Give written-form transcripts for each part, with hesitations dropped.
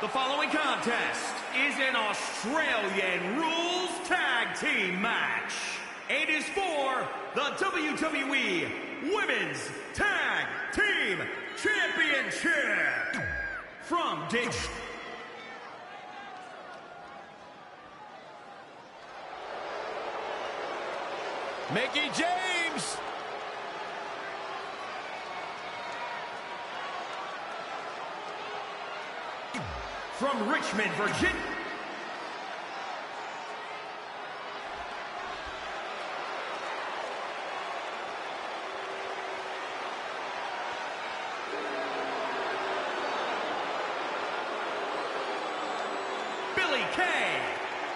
The following contest is an Australian Rules Tag Team match. It is for the WWE Women's Tag Team Championship. From Dick... Mickie James. From Richmond, Virginia. Billy Kay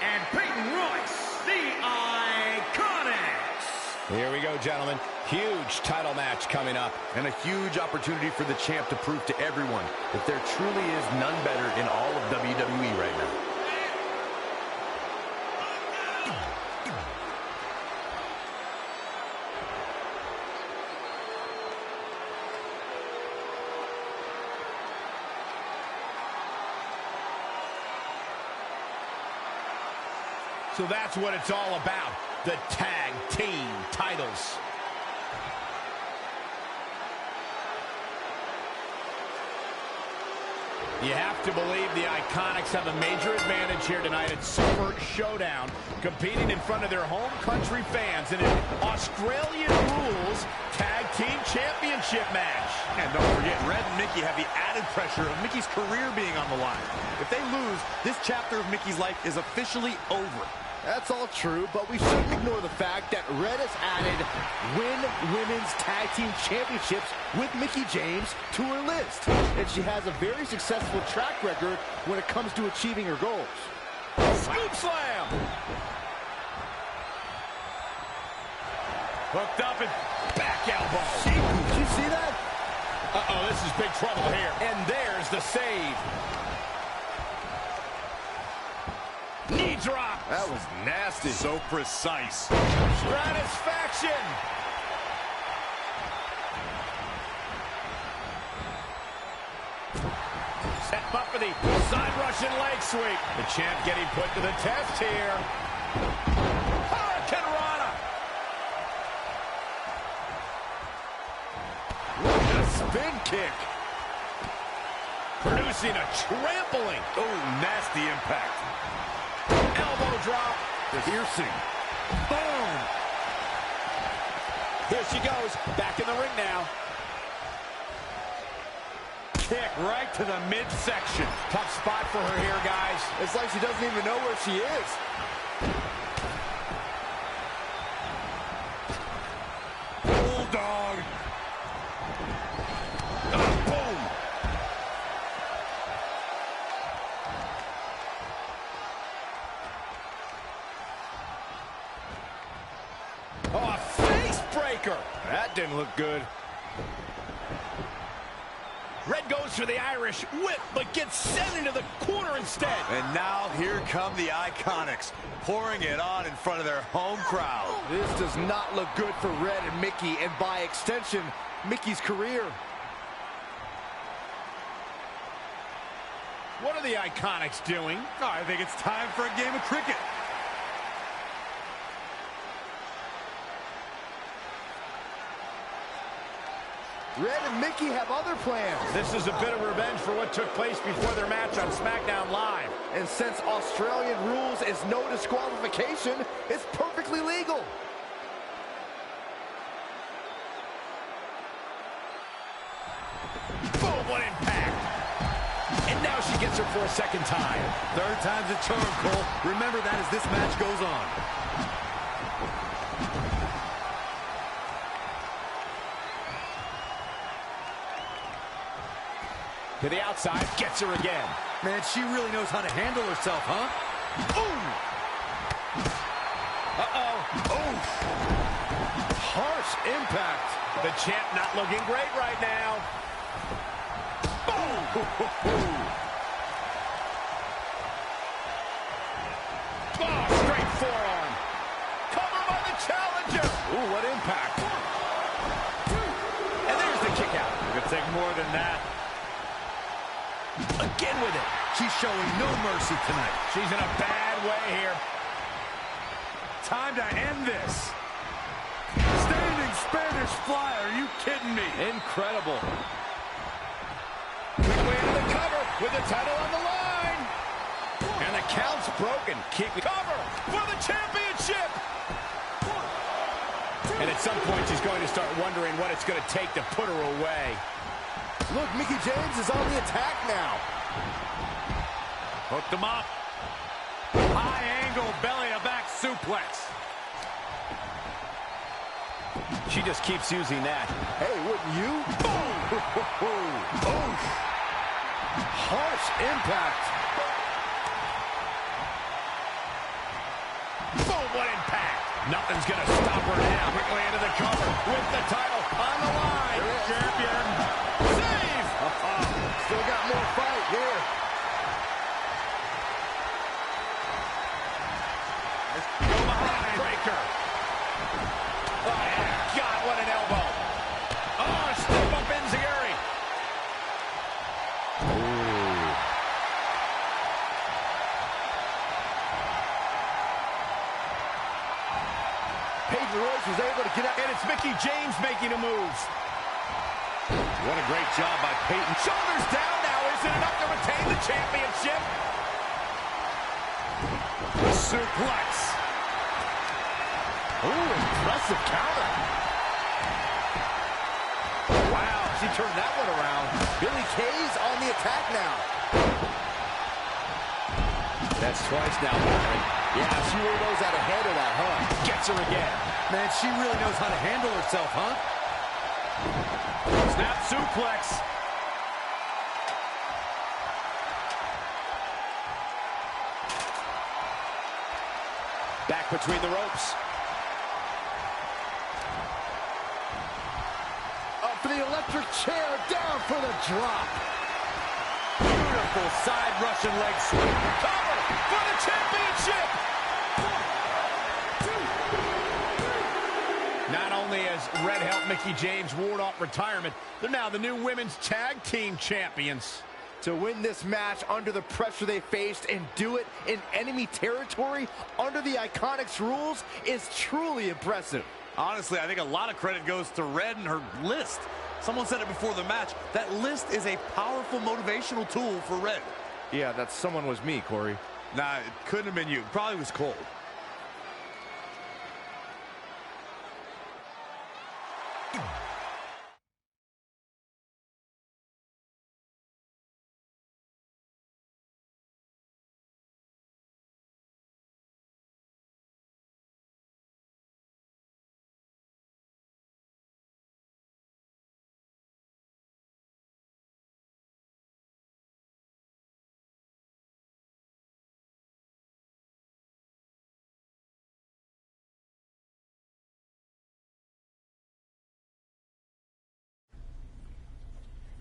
and Peyton Royce, the Iconics. Here we go, gentlemen. Huge title match coming up. And a huge opportunity for the champ to prove to everyone that there truly is none better in all of WWE right now. So that's what it's all about, the tag team titles. You have to believe the Iconics have a major advantage here tonight at Super Showdown, competing in front of their home country fans in an Australian Rules Tag Team Championship match. And don't forget, Red and Mickie have the added pressure of Mickie's career being on the line. If they lose, this chapter of Mickie's life is officially over. That's all true, but we shouldn't ignore the fact that Red has added Women's Tag Team Championships with Mickie James to her list. And she has a very successful track record when it comes to achieving her goals. Scoop slam! Hooked up and back elbow. Did you see that? Uh-oh, this is big trouble here. And there's the save. Knee drop. That was nasty. So precise. Stratisfaction. Set up for the side Russian leg sweep. The champ getting put to the test here. Hurricane Rana. A spin kick. Producing a trampling. Oh, nasty impact. Elbow drop. Piercing. Boom. Here she goes. Back in the ring now. Kick right to the midsection. Tough spot for her here, guys. It's like she doesn't even know where she is. Bulldog. Boom. Oh, a face breaker. That didn't look good. Red goes for the Irish whip, but gets sent into the corner instead. And now here come the Iconics, pouring it on in front of their home crowd. This does not look good for Red and Mickie, and by extension, Mickie's career. What are the Iconics doing? Oh, I think it's time for a game of cricket. Red and Mickie have other plans. This is a bit of revenge for what took place before their match on SmackDown Live. And since Australian rules is no disqualification, it's perfectly legal. Boom, what impact. And now she gets her for a second time. Third time's a charm, Cole. Remember that as this match goes on. To the outside, gets her again. Man, she really knows how to handle herself, huh? Boom! Uh-oh. Oh! Harsh impact. The champ not looking great right now. Boom! Oh, straight forearm. Cover by the challenger. Ooh, what impact. And there's the kick out. It could take more than that. Again with it. She's showing no mercy tonight. She's in a bad way here. Time to end this. Standing Spanish fly. Are you kidding me? Incredible. Quickly into the cover with the title on the line. And the count's broken. Keep cover for the championship. And at some point, she's going to start wondering what it's going to take to put her away. Look, Mickie James is on the attack now. Hooked him up. High angle belly-to-back suplex. She just keeps using that. Hey, wouldn't you? Oh. Harsh impact. Boom, what impact. Nothing's going to stop her now. Quickly into the cover with the title on the line. Champion. Save! Still got more fight here. Go behind. Breaker. Oh, yeah. God, what an elbow. Oh, step up Enziguri. Peyton Royce was able to get out. And it's Mickie James making a move. What a great job by Peyton. Shoulders down now. Is it enough to retain the championship? Suplex. Ooh, impressive counter. Wow, she turned that one around. Billie Kay's on the attack now. That's twice now, Byron. Yeah, she really knows how to handle that, huh? Gets her again. Man, she really knows how to handle herself, huh? Snap suplex. Back between the ropes. Up for the electric chair, down for the drop. Beautiful side Russian leg sweep. Cover for the championship. Not only has Red helped Mickie James ward off retirement, they're now the new women's tag team champions. To win this match under the pressure they faced and do it in enemy territory under the Iconics rules is truly impressive. Honestly, I think a lot of credit goes to Red and her list. Someone said it before the match. That list is a powerful motivational tool for Red. Yeah, that someone was me, Corey. Nah, it couldn't have been you. Probably was Cole.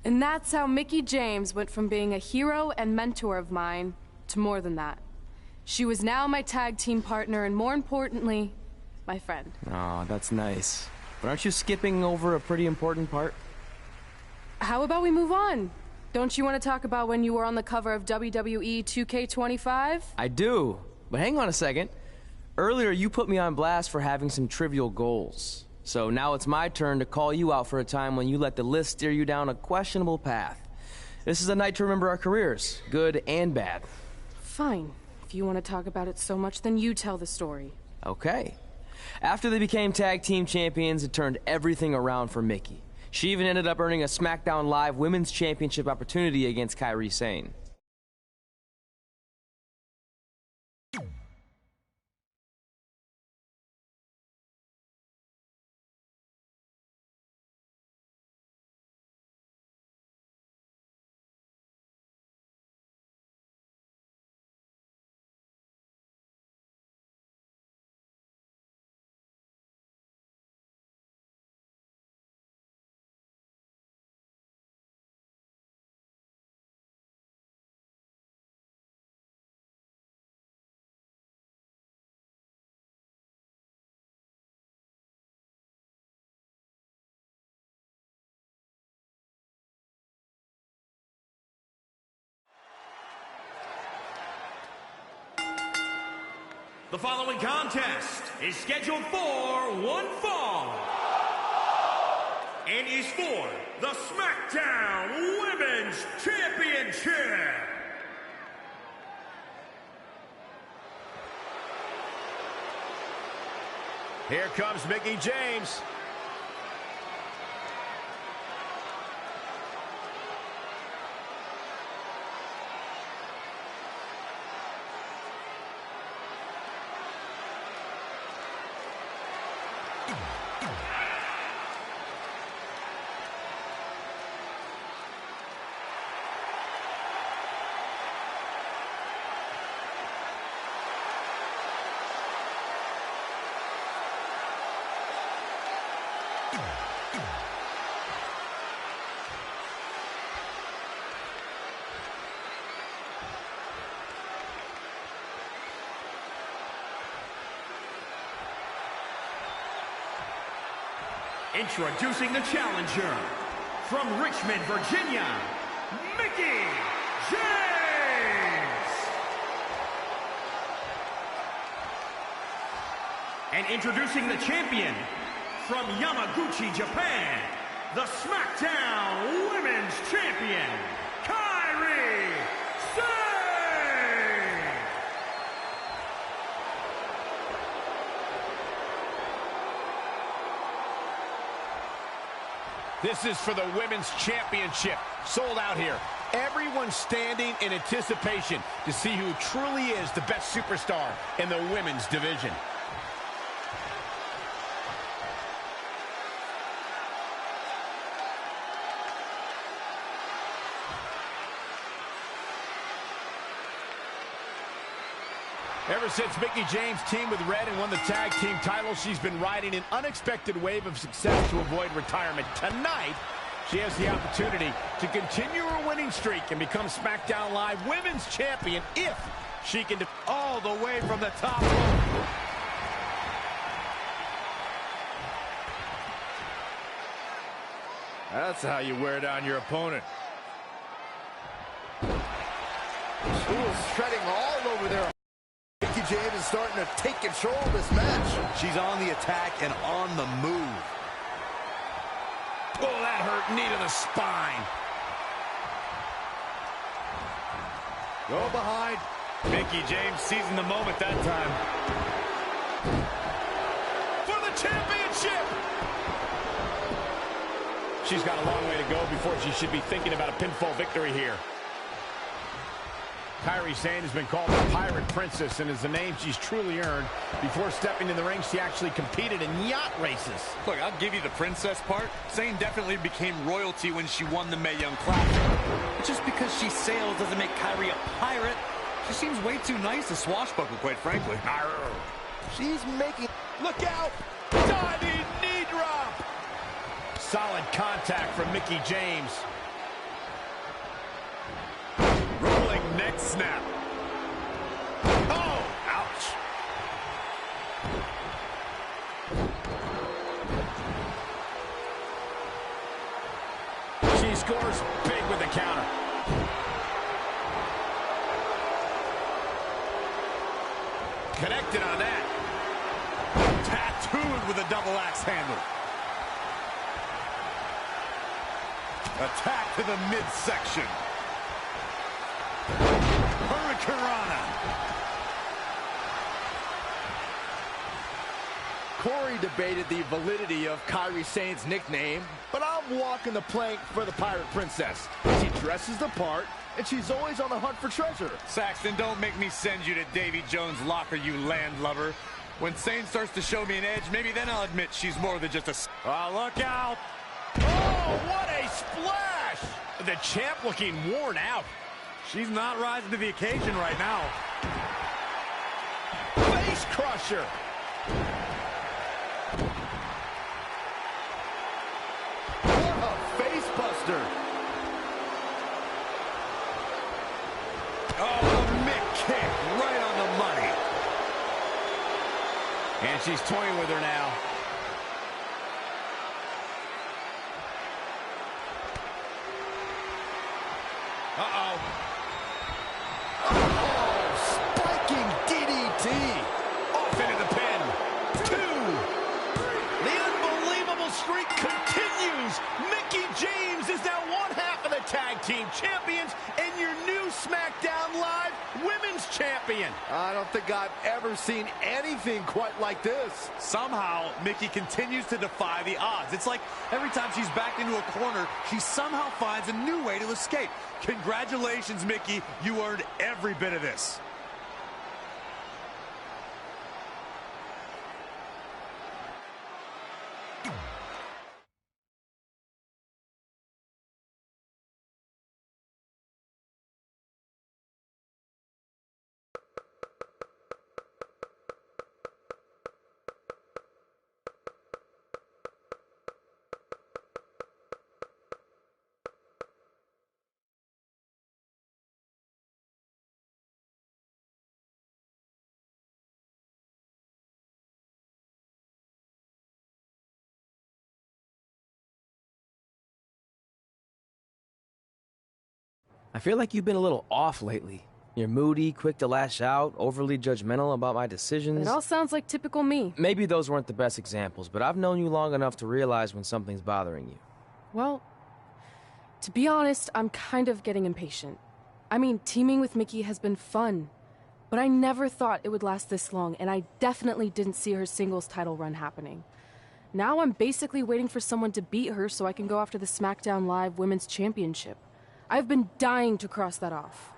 And that's how Mickie James went from being a hero and mentor of mine to more than that. She was now my tag team partner and, more importantly, my friend. Aw, that's nice. But aren't you skipping over a pretty important part? How about we move on? Don't you want to talk about when you were on the cover of WWE 2K25? I do. But hang on a second. Earlier, you put me on blast for having some trivial goals. So now it's my turn to call you out for a time when you let the list steer you down a questionable path. This is a night to remember our careers, good and bad. Fine. If you want to talk about it so much, then you tell the story. Okay. After they became tag team champions, it turned everything around for Mickie. She even ended up earning a SmackDown Live Women's Championship opportunity against Kairi Sane. The following contest is scheduled for one fall and is for the SmackDown Women's Championship. Here comes Mickie James. Introducing the challenger from Richmond, Virginia, Mickie James. And introducing the champion from Yamaguchi, Japan, the SmackDown Women's Champion, Kairi Sane. This is for the Women's Championship. Sold out here. Everyone standing in anticipation to see who truly is the best superstar in the women's division. Ever since Mickie James teamed with Red and won the tag team title, she's been riding an unexpected wave of success to avoid retirement. Tonight, she has the opportunity to continue her winning streak and become SmackDown Live Women's Champion if she can all the way from the top rope. That's how you wear down your opponent. She was shredding all over there. Mickie James is starting to take control of this match. She's on the attack and on the move. Oh, that hurt. Knee to the spine. Go behind. Mickie James seizing the moment that time. For the championship! She's got a long way to go before she should be thinking about a pinfall victory here. Kairi Sane has been called the Pirate Princess, and is a name she's truly earned. Before stepping in the ring, she actually competed in yacht races. Look, I'll give you the princess part. Sane definitely became royalty when she won the Mae Young Classic. But just because she sails doesn't make Kairi a pirate. She seems way too nice to swashbuckle, quite frankly. She's making... Look out! Diving knee drop! Solid contact from Mickie James. Rolling neck snap. Oh, ouch. She scores big with the counter. Connected on that. Tattooed with a double axe handle. Attack to the midsection. Hurricanrana. Corey debated the validity of Kairi Sane's nickname, but I'm walking the plank for the Pirate Princess. She dresses the part, and she's always on the hunt for treasure. Saxton, don't make me send you to Davy Jones' locker, you landlubber. When Sane starts to show me an edge, maybe then I'll admit she's more than just a... Oh, look out! Oh, what a splash! The champ looking worn out. She's not rising to the occasion right now. Face crusher! What a face buster! Oh, the mick kick right on the money. And she's toying with her now. Uh-oh. Oh, spiking DDT. streak continues. Mickie James is now one half of the tag team champions and your new SmackDown Live Women's Champion. I don't think I've ever seen anything quite like this. Somehow, Mickie continues to defy the odds. It's like every time she's backed into a corner, she somehow finds a new way to escape. Congratulations, Mickie. You earned every bit of this. I feel like you've been a little off lately. You're moody, quick to lash out, overly judgmental about my decisions. It all sounds like typical me. Maybe those weren't the best examples, but I've known you long enough to realize when something's bothering you. Well, to be honest, I'm kind of getting impatient. I mean, teaming with Mickie has been fun, but I never thought it would last this long, and I definitely didn't see her singles title run happening. Now I'm basically waiting for someone to beat her so I can go after the SmackDown Live Women's Championship. I've been dying to cross that off.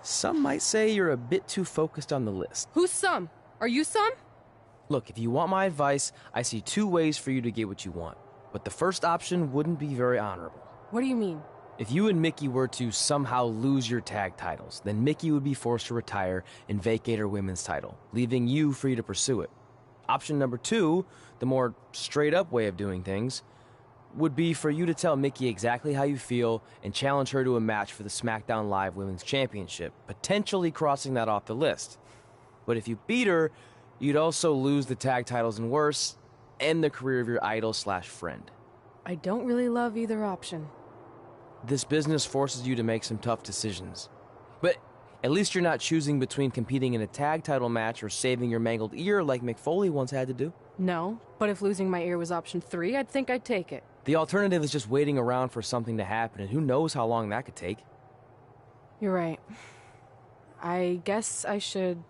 Some might say you're a bit too focused on the list. Who's some? Are you some? Look, if you want my advice, I see two ways for you to get what you want. But the first option wouldn't be very honorable. What do you mean? If you and Mickie were to somehow lose your tag titles, then Mickie would be forced to retire and vacate her women's title, leaving you free to pursue it. Option number two, the more straight-up way of doing things, would be for you to tell Mickie exactly how you feel and challenge her to a match for the SmackDown Live Women's Championship, potentially crossing that off the list. But if you beat her, you'd also lose the tag titles and worse, end the career of your idol/friend. I don't really love either option. This business forces you to make some tough decisions. But at least you're not choosing between competing in a tag title match or saving your mangled ear like Mick Foley once had to do. No, but if losing my ear was option 3, I'd think I'd take it. The alternative is just waiting around for something to happen, and who knows how long that could take. You're right. I guess I should...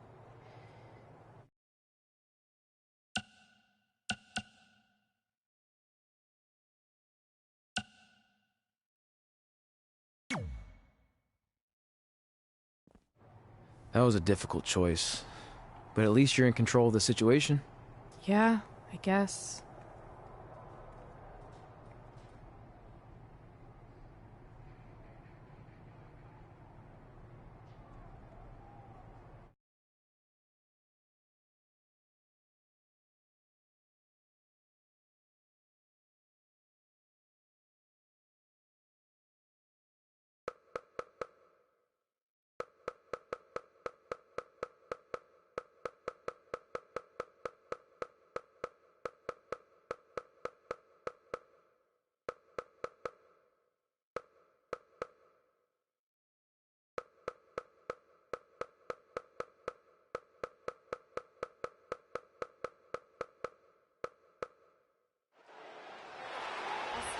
That was a difficult choice, but at least you're in control of the situation. Yeah, I guess.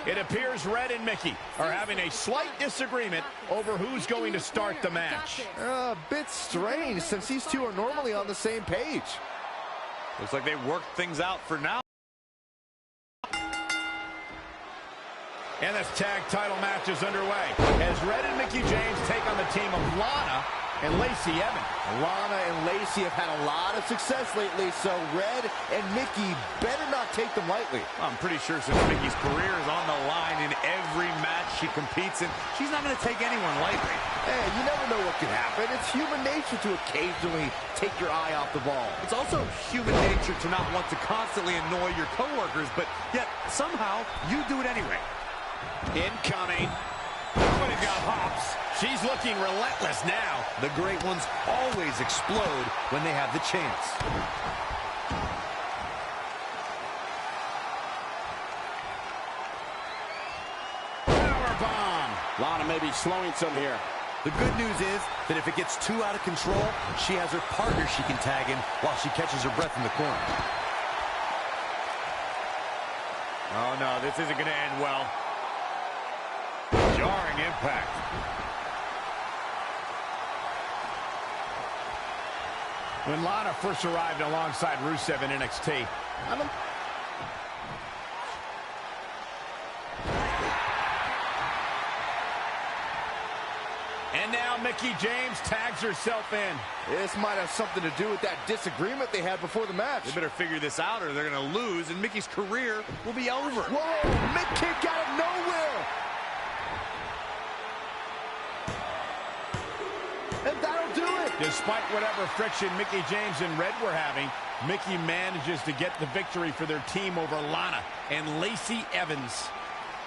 It appears Red and Mickie are having a slight disagreement over who's going to start the match. A bit strange, since these two are normally on the same page. Looks like they worked things out for now. And this tag title match is underway as Red and Mickie James take on the team of Lana and Lacey Evans. Lana and Lacey have had a lot of success lately, so Red and Mickie better not take them lightly. I'm pretty sure since Mickie's career is on the line in every match she competes in, she's not going to take anyone lightly. Hey, you never know what could happen. It's human nature to occasionally take your eye off the ball. It's also human nature to not want to constantly annoy your coworkers, but yet somehow you do it anyway. Incoming. But it got hops. She's looking relentless now. The great ones always explode when they have the chance. Powerbomb. Lana may be slowing some here. The good news is that if it gets too out of control, she has her partner she can tag in while she catches her breath in the corner. Oh, no, this isn't going to end well. Jarring impact. When Lana first arrived alongside Rusev in NXT, and now Mickie James tags herself in. This might have something to do with that disagreement they had before the match. They better figure this out or they're going to lose, and Mickie's career will be over. Whoa, Mick kick out of nowhere. And that'll do it. Despite whatever friction Mickie James and Red were having, Mickie manages to get the victory for their team over Lana and Lacey Evans.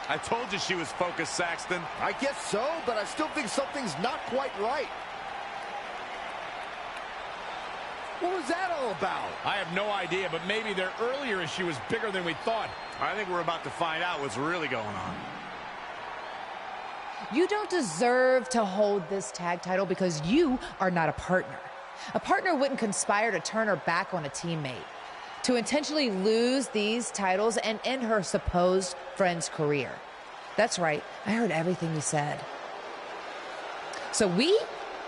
I told you she was focused, Saxton. I guess so, but I still think something's not quite right. What was that all about? I have no idea, but maybe their earlier issue was bigger than we thought. I think we're about to find out what's really going on. You don't deserve to hold this tag title because you are not a partner. A partner wouldn't conspire to turn her back on a teammate, to intentionally lose these titles and end her supposed friend's career. That's right, I heard everything you said. So we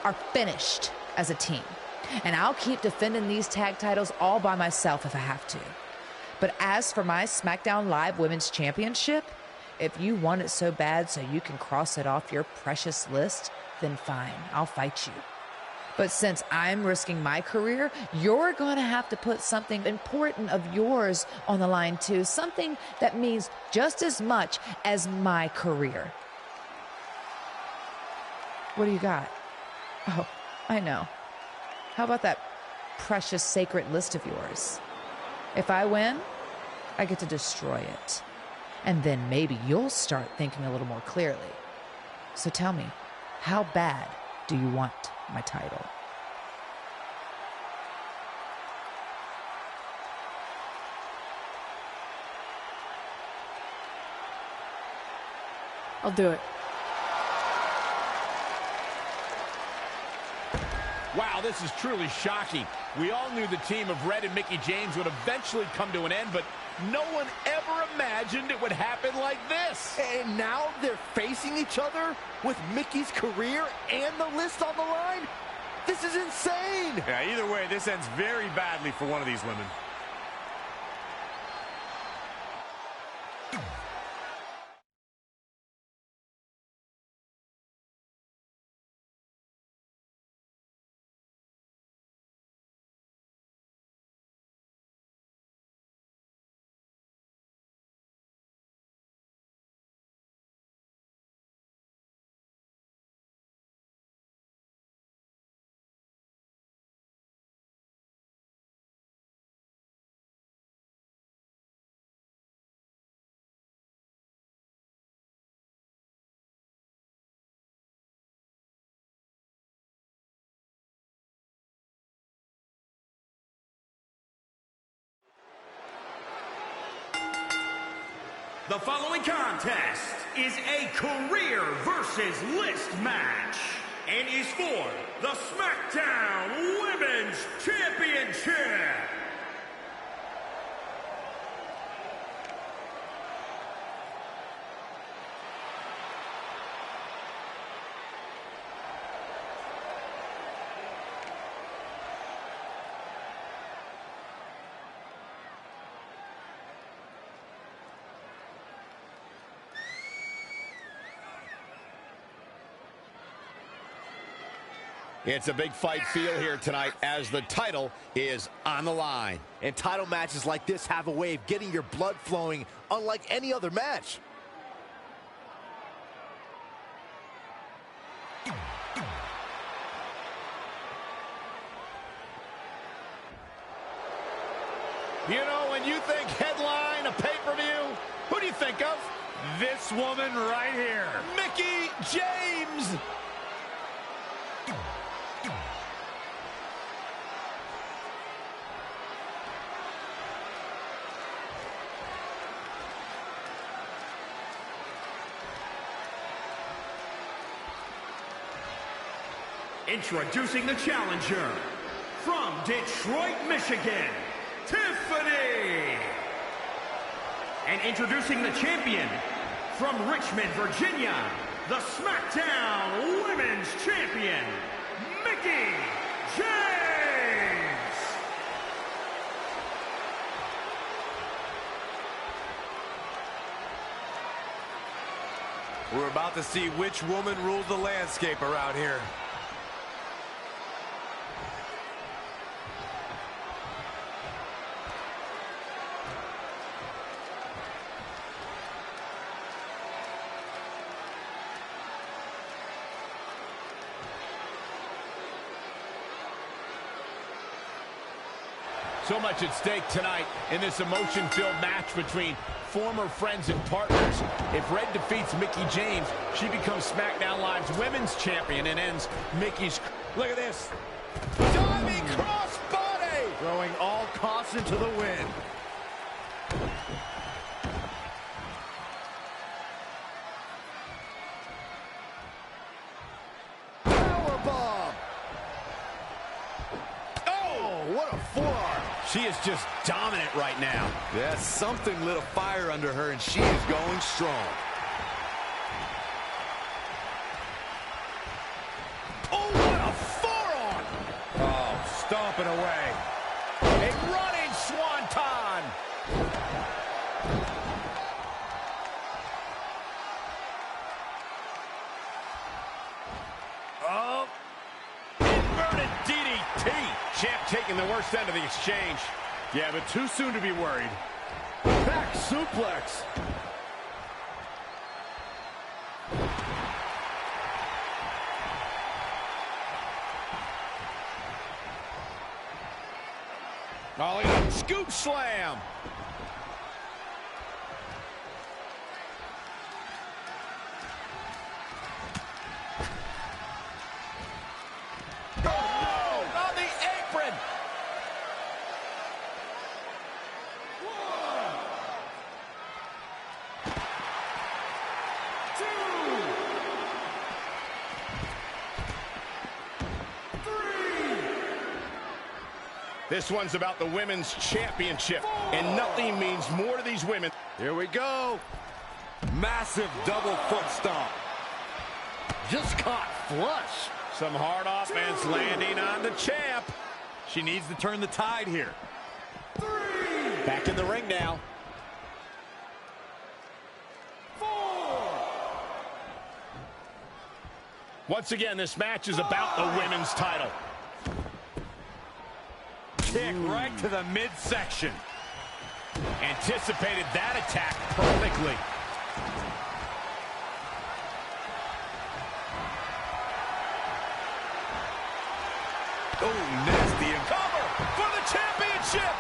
are finished as a team, and I'll keep defending these tag titles all by myself if I have to. But as for my SmackDown Live Women's Championship, if you want it so bad so you can cross it off your precious list, then fine, I'll fight you. But since I'm risking my career, you're going to have to put something important of yours on the line too, something that means just as much as my career. What do you got? Oh, I know. How about that precious sacred list of yours? If I win, I get to destroy it. And then maybe you'll start thinking a little more clearly. So tell me, how bad do you want my title? I'll do it. Wow, this is truly shocking. We all knew the team of Red and Mickie James would eventually come to an end, but no one ever imagined it would happen like this. And now they're facing each other with Mickie's career and the list on the line? This is insane! Yeah, either way, this ends very badly for one of these women. The following contest is a career versus list match and is for the SmackDown Women's Championship. It's a big fight feel here tonight as the title is on the line. And title matches like this have a way of getting your blood flowing unlike any other match. You know, when you think headline, a pay-per-view, who do you think of? This woman right here. Mickie James! Introducing the challenger, from Detroit, Michigan, Tiffany. And introducing the champion from Richmond, Virginia, the SmackDown Women's Champion, Mickie James. We're about to see which woman rules the landscape around here. So much at stake tonight in this emotion-filled match between former friends and partners. If Red defeats Mickie James, she becomes SmackDown Live's Women's Champion and ends Mickie's... Look at this. Diving crossbody! Throwing all caution to the wind. Powerbomb! Oh, what a forearm! She is just dominant right now. Yeah, something lit a fire under her, and she is going strong. Oh, what a forearm! Oh, stomping away. A running swanton! Oh, inverted DDT! Champ taking the worst end of the exchange. Yeah, but too soon to be worried. Back suplex. Oh, look at that scoop slam. Oh, on the apron. This one's about the Women's Championship, and nothing means more to these women. Here we go. Massive double foot stomp. Just caught flush. Some hard offense landing on the champ. She needs to turn the tide here. Back in the ring now. Once again, this match is about the women's title. Kick right to the midsection. Anticipated that attack perfectly. Oh, nasty. Cover for the championship.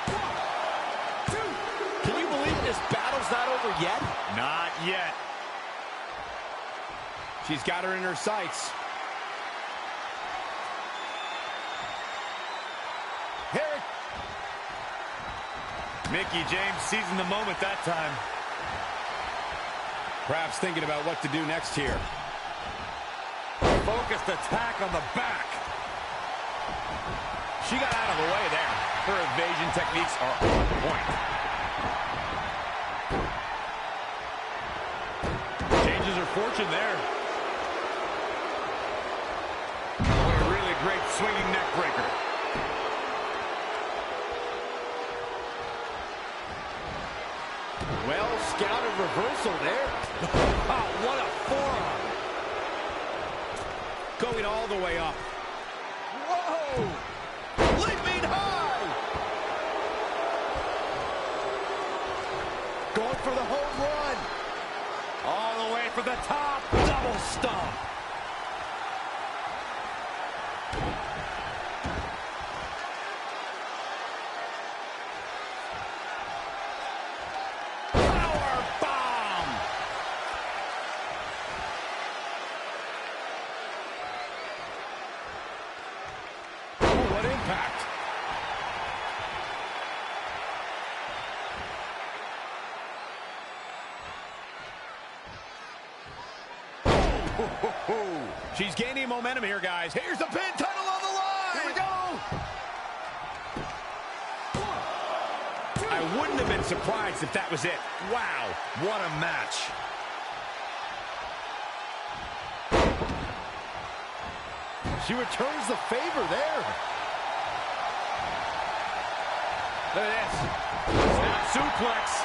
1, 2. Can you believe this battle's not over yet? Not yet. She's got her in her sights. Here. Mickie James seizing the moment that time. Perhaps thinking about what to do next here. Focused attack on the back. She got out of the way there. Her evasion techniques are on point. Changes her fortune there. What a really great swinging neck breaker. Well scouted reversal there. Oh, what a forearm. Going all the way up. Whoa! Leaping high! Going for the home run. All the way for the top. Double stomp. Power bomb. Oh, what impact. She's gaining momentum here, guys. Here's the pin, title on the line. Here we go. 1, 2. I wouldn't have been surprised if that was it. Wow, what a match. She returns the favor there. Look at this. Snap suplex.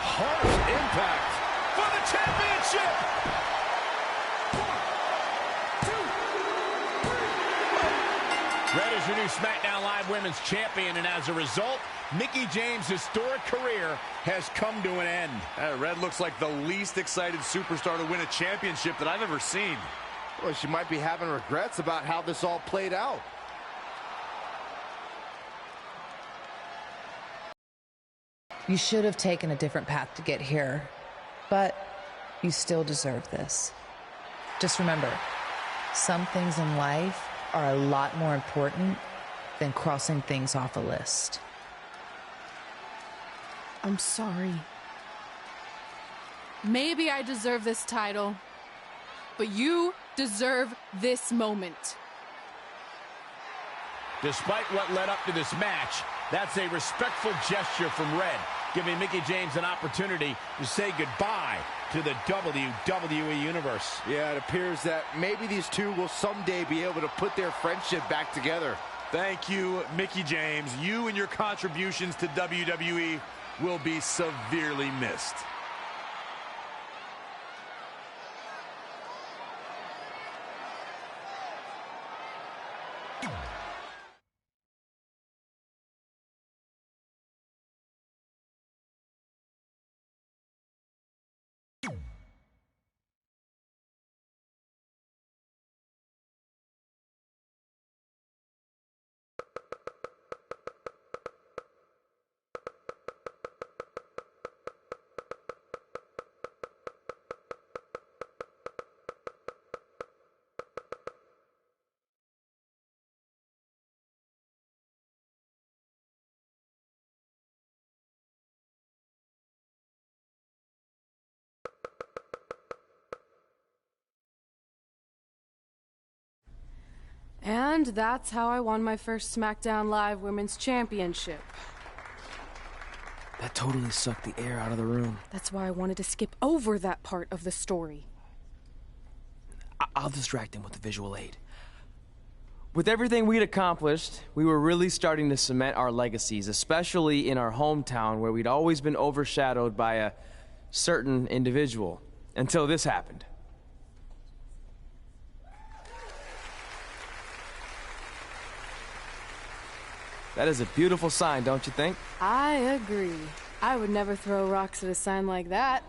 Harsh impact. For the championship. 1, 2, 3. Red is your new SmackDown Live Women's Champion, and as a result, Mickie James' historic career has come to an end. Red looks like the least excited superstar to win a championship that I've ever seen. Well, she might be having regrets about how this all played out. You should have taken a different path to get here, but you still deserve this. Just remember, some things in life are a lot more important than crossing things off a list. I'm sorry. Maybe I deserve this title, but you deserve this moment. Despite what led up to this match, that's a respectful gesture from Red, giving Mickie James an opportunity to say goodbye to the WWE Universe. Yeah, it appears that maybe these two will someday be able to put their friendship back together. Thank you, Mickie James. You and your contributions to WWE will be severely missed. And that's how I won my first SmackDown Live Women's Championship. That totally sucked the air out of the room. That's why I wanted to skip over that part of the story. I'll distract him with the visual aid. With everything we'd accomplished, we were really starting to cement our legacies, especially in our hometown where we'd always been overshadowed by a certain individual, until this happened. That is a beautiful sign, don't you think? I agree. I would never throw rocks at a sign like that.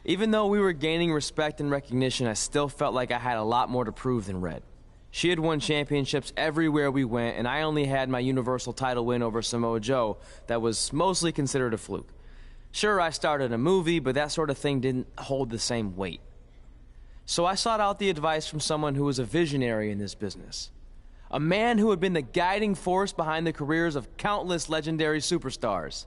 Even though we were gaining respect and recognition, I still felt like I had a lot more to prove than Red. She had won championships everywhere we went, and I only had my Universal title win over Samoa Joe that was mostly considered a fluke. Sure, I started a movie, but that sort of thing didn't hold the same weight. So I sought out the advice from someone who was a visionary in this business. A man who had been the guiding force behind the careers of countless legendary superstars.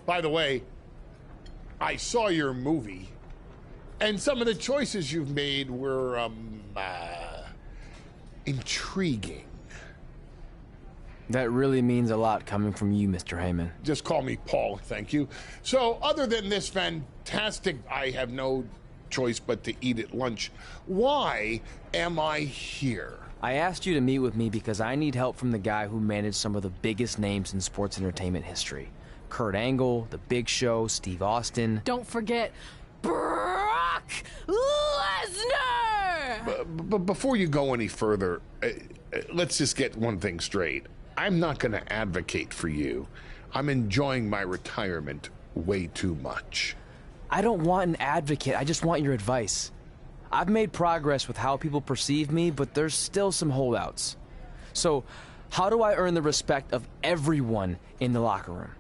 By the way, I saw your movie, and some of the choices you've made were, intriguing. That really means a lot coming from you, Mr. Heyman. Just call me Paul, thank you. So, other than this fantastic, I have no choice but to eat at lunch, why am I here? I asked you to meet with me because I need help from the guy who managed some of the biggest names in sports entertainment history. Kurt Angle, The Big Show, Steve Austin. Don't forget Brock Lesnar! But before you go any further, let's just get one thing straight. I'm not going to advocate for you. I'm enjoying my retirement way too much. I don't want an advocate, I just want your advice. I've made progress with how people perceive me, but there's still some holdouts. So, how do I earn the respect of everyone in the locker room?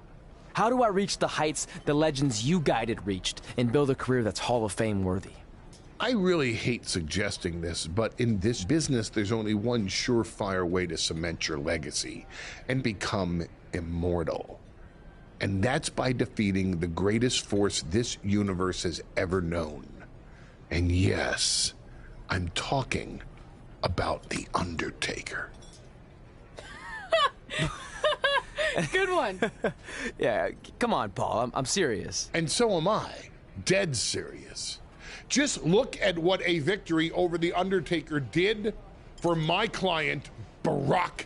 How do I reach the heights the legends you guided reached and build a career that's Hall of Fame worthy? I really hate suggesting this, but in this business, there's only one surefire way to cement your legacy and become immortal. And that's by defeating the greatest force this universe has ever known. And yes, I'm talking about The Undertaker. Good one. Yeah, come on, Paul, I'm serious. And so am I, dead serious. Just look at what a victory over The Undertaker did for my client, Brock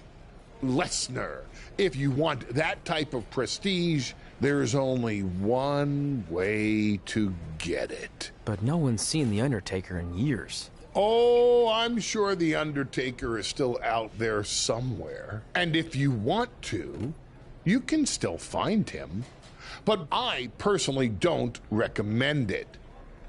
Lesnar. If you want that type of prestige, there's only one way to get it. But no one's seen The Undertaker in years. Oh, I'm sure The Undertaker is still out there somewhere. And if you want to, you can still find him. But I personally don't recommend it.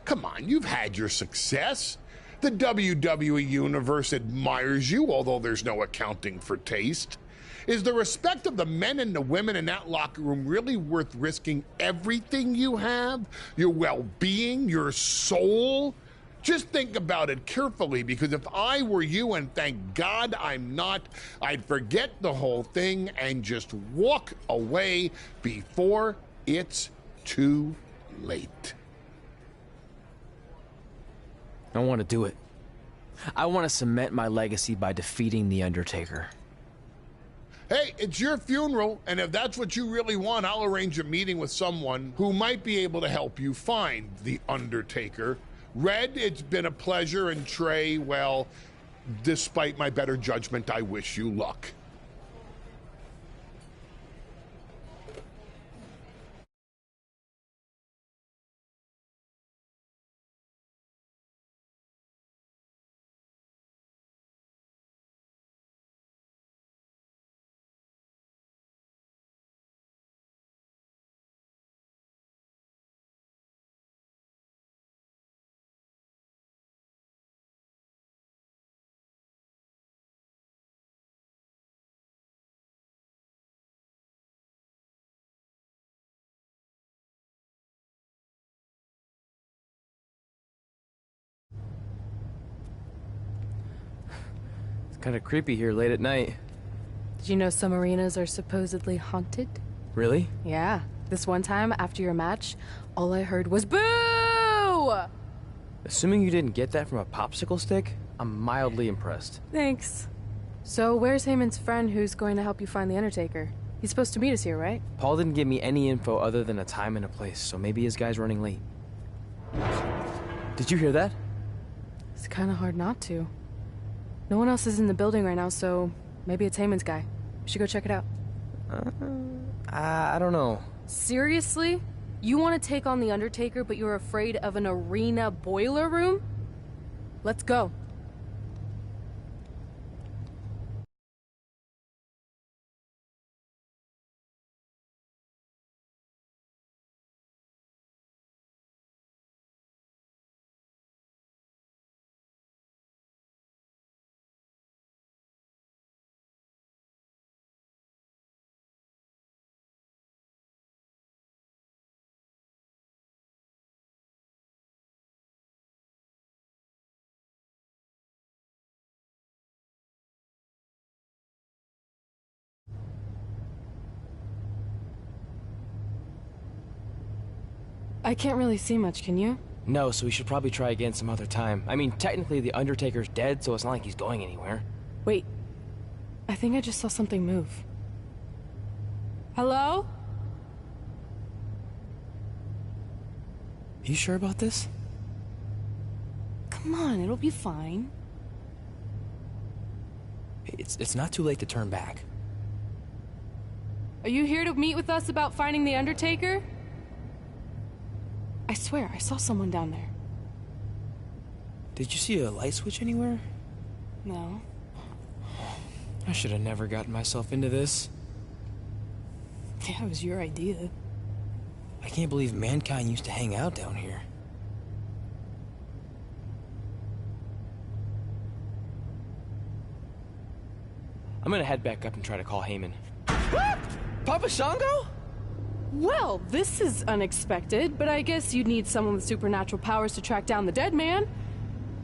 Come on, you've had your success. The WWE Universe admires you, although there's no accounting for taste. Is the respect of the men and the women in that locker room really worth risking everything you have? Your well-being, your soul? Just think about it carefully, because if I were you, and thank God I'm not, I'd forget the whole thing and just walk away before it's too late. I want to do it. I want to cement my legacy by defeating The Undertaker. Hey, it's your funeral, and if that's what you really want, I'll arrange a meeting with someone who might be able to help you find The Undertaker. Red, it's been a pleasure, and Trey, well, despite my better judgment, I wish you luck. Kind of creepy here late at night. Did you know some arenas are supposedly haunted? Really? Yeah. This one time, after your match, all I heard was boo! Assuming you didn't get that from a popsicle stick, I'm mildly impressed. Thanks. So where's Heyman's friend who's going to help you find The Undertaker? He's supposed to meet us here, right? Paul didn't give me any info other than a time and a place, so maybe his guy's running late. Did you hear that? It's kind of hard not to. No one else is in the building right now, so maybe it's Heyman's guy. We should go check it out. I don't know. Seriously? You want to take on The Undertaker, but you're afraid of an arena boiler room? Let's go. I can't really see much, can you? No, so we should probably try again some other time. I mean, technically The Undertaker's dead, so it's not like he's going anywhere. Wait. I think I just saw something move. Hello? You sure about this? Come on, it'll be fine. It's not too late to turn back. Are you here to meet with us about finding The Undertaker? I swear, I saw someone down there. Did you see a light switch anywhere? No. I should have never gotten myself into this. Yeah, it was your idea. I can't believe mankind used to hang out down here. I'm gonna head back up and try to call Heyman. Papa Shango? Well, this is unexpected, but I guess you'd need someone with supernatural powers to track down the dead man.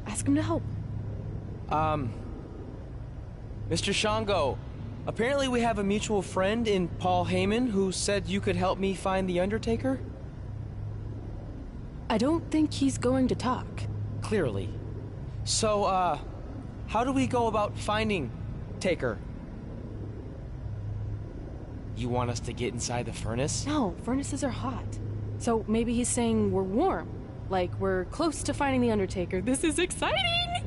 Ask him to help. Mr. Shango, apparently we have a mutual friend in Paul Heyman who said you could help me find the Undertaker? I don't think he's going to talk. Clearly. So, how do we go about finding Taker? You want us to get inside the furnace? No, furnaces are hot. So maybe he's saying we're warm. Like we're close to finding the Undertaker. This is exciting!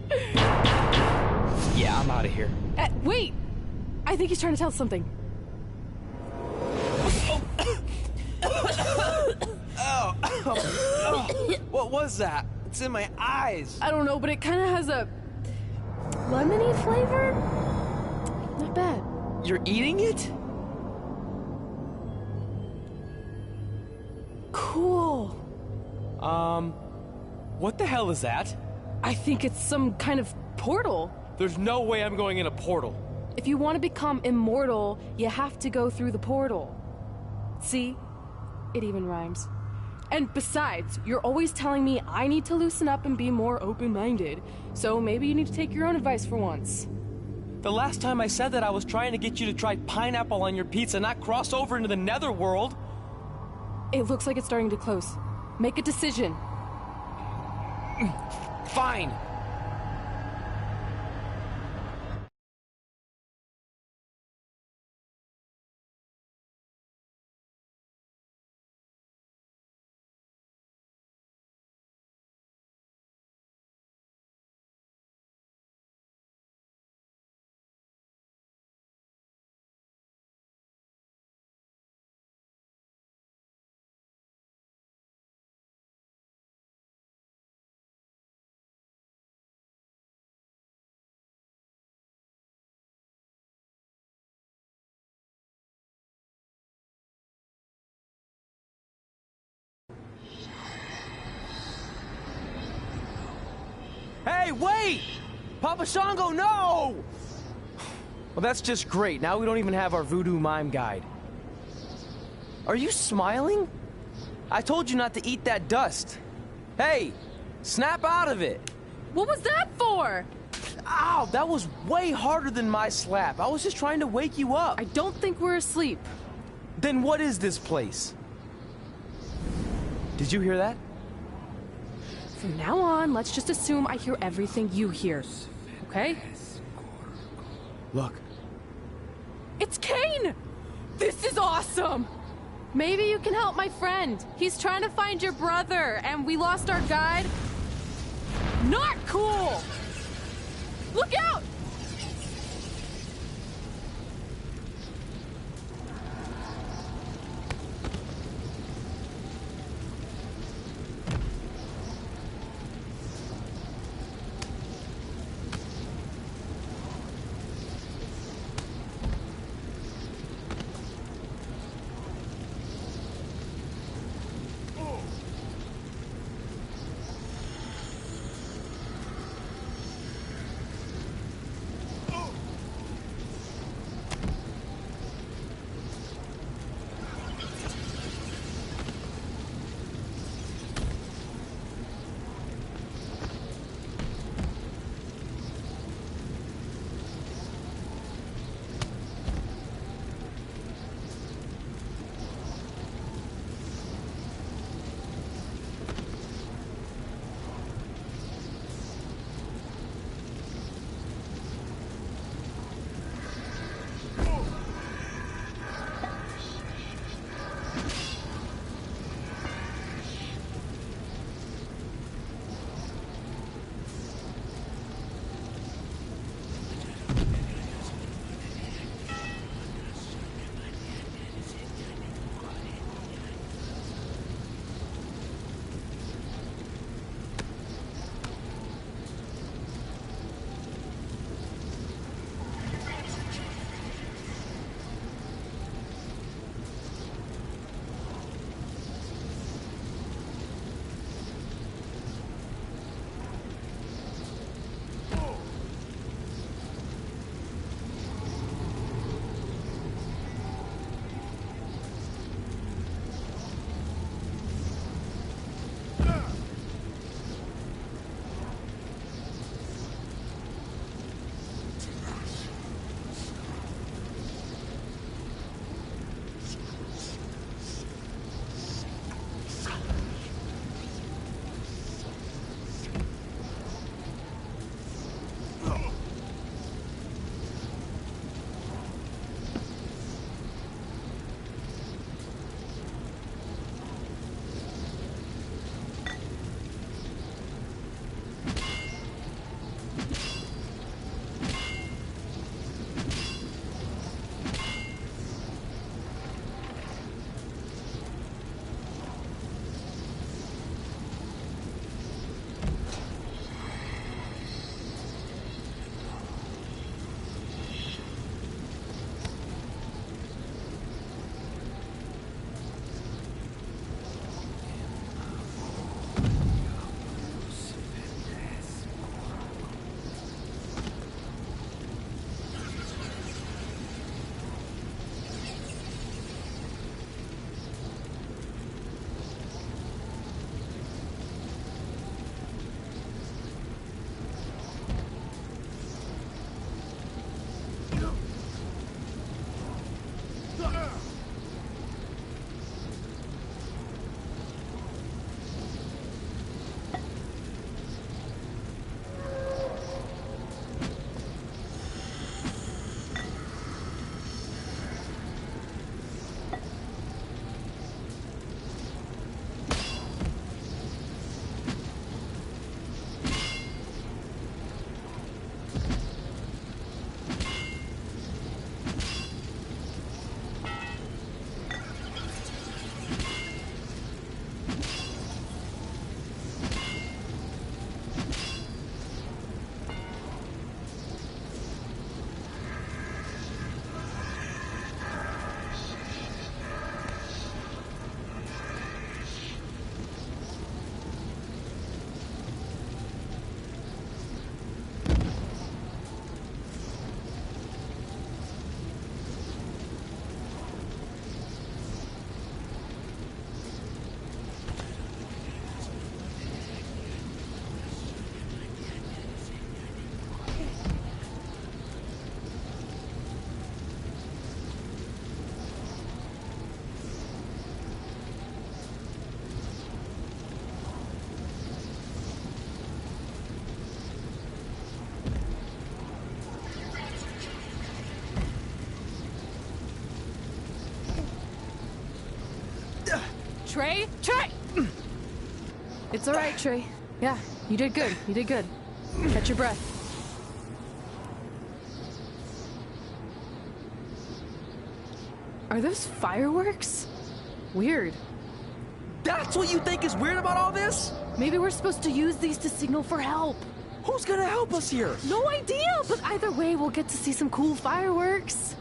Yeah, I'm out of here. Wait! I think he's trying to tell us something. What was that? It's in my eyes. I don't know, but it kind of has a lemony flavor? Not bad. You're eating it? Cool. What the hell is that? I think it's some kind of portal. There's no way I'm going in a portal. If you want to become immortal, you have to go through the portal. See? It even rhymes. And besides, you're always telling me I need to loosen up and be more open-minded. So maybe you need to take your own advice for once. The last time I said that, I was trying to get you to try pineapple on your pizza, not cross over into the netherworld. It looks like it's starting to close. Make a decision. Fine. Hey, wait! Papa Shango, no! Well, that's just great. Now we don't even have our voodoo mime guide. Are you smiling? I told you not to eat that dust. Hey, snap out of it. What was that for? Ow, that was way harder than my slap. I was just trying to wake you up. I don't think we're asleep. Then what is this place? Did you hear that? From now on, let's just assume I hear everything you hear. Okay? Look. It's Kane! This is awesome! Maybe you can help my friend. He's trying to find your brother, and we lost our guide. Not cool! Look out! Trey? Trey! It's all right, Trey. Yeah, you did good. You did good. Catch your breath. Are those fireworks? Weird. That's what you think is weird about all this? Maybe we're supposed to use these to signal for help. Who's gonna help us here? No idea, but either way, we'll get to see some cool fireworks.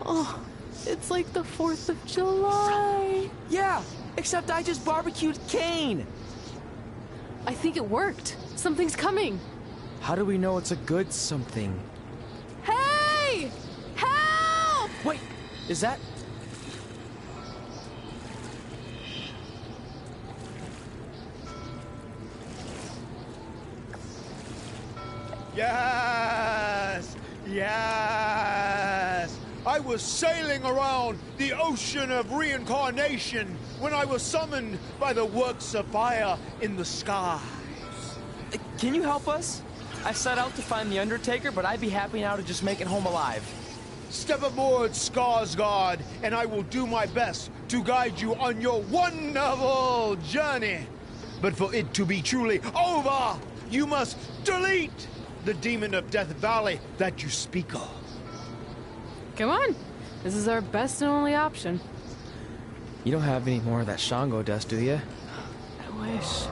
Oh, it's like the 4th of July. Yeah, except I just barbecued Kane. I think it worked. Something's coming. How do we know it's a good something? Hey! Help! Wait, is that... Yes! Yes! I was sailing around the ocean of reincarnation when I was summoned by the works of fire in the sky. Can you help us? I set out to find the Undertaker, but I'd be happy now to just make it home alive. Step aboard, Skarsgård, and I will do my best to guide you on your wonderful journey. But for it to be truly over, you must delete the demon of Death Valley that you speak of. Come on. This is our best and only option. You don't have any more of that Shango dust, do you? I wish.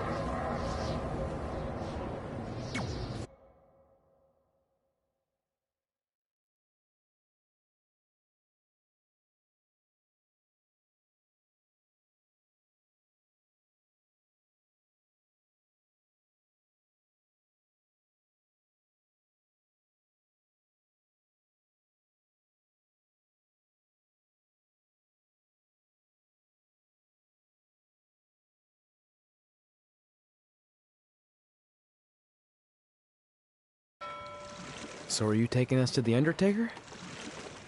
So are you taking us to the Undertaker?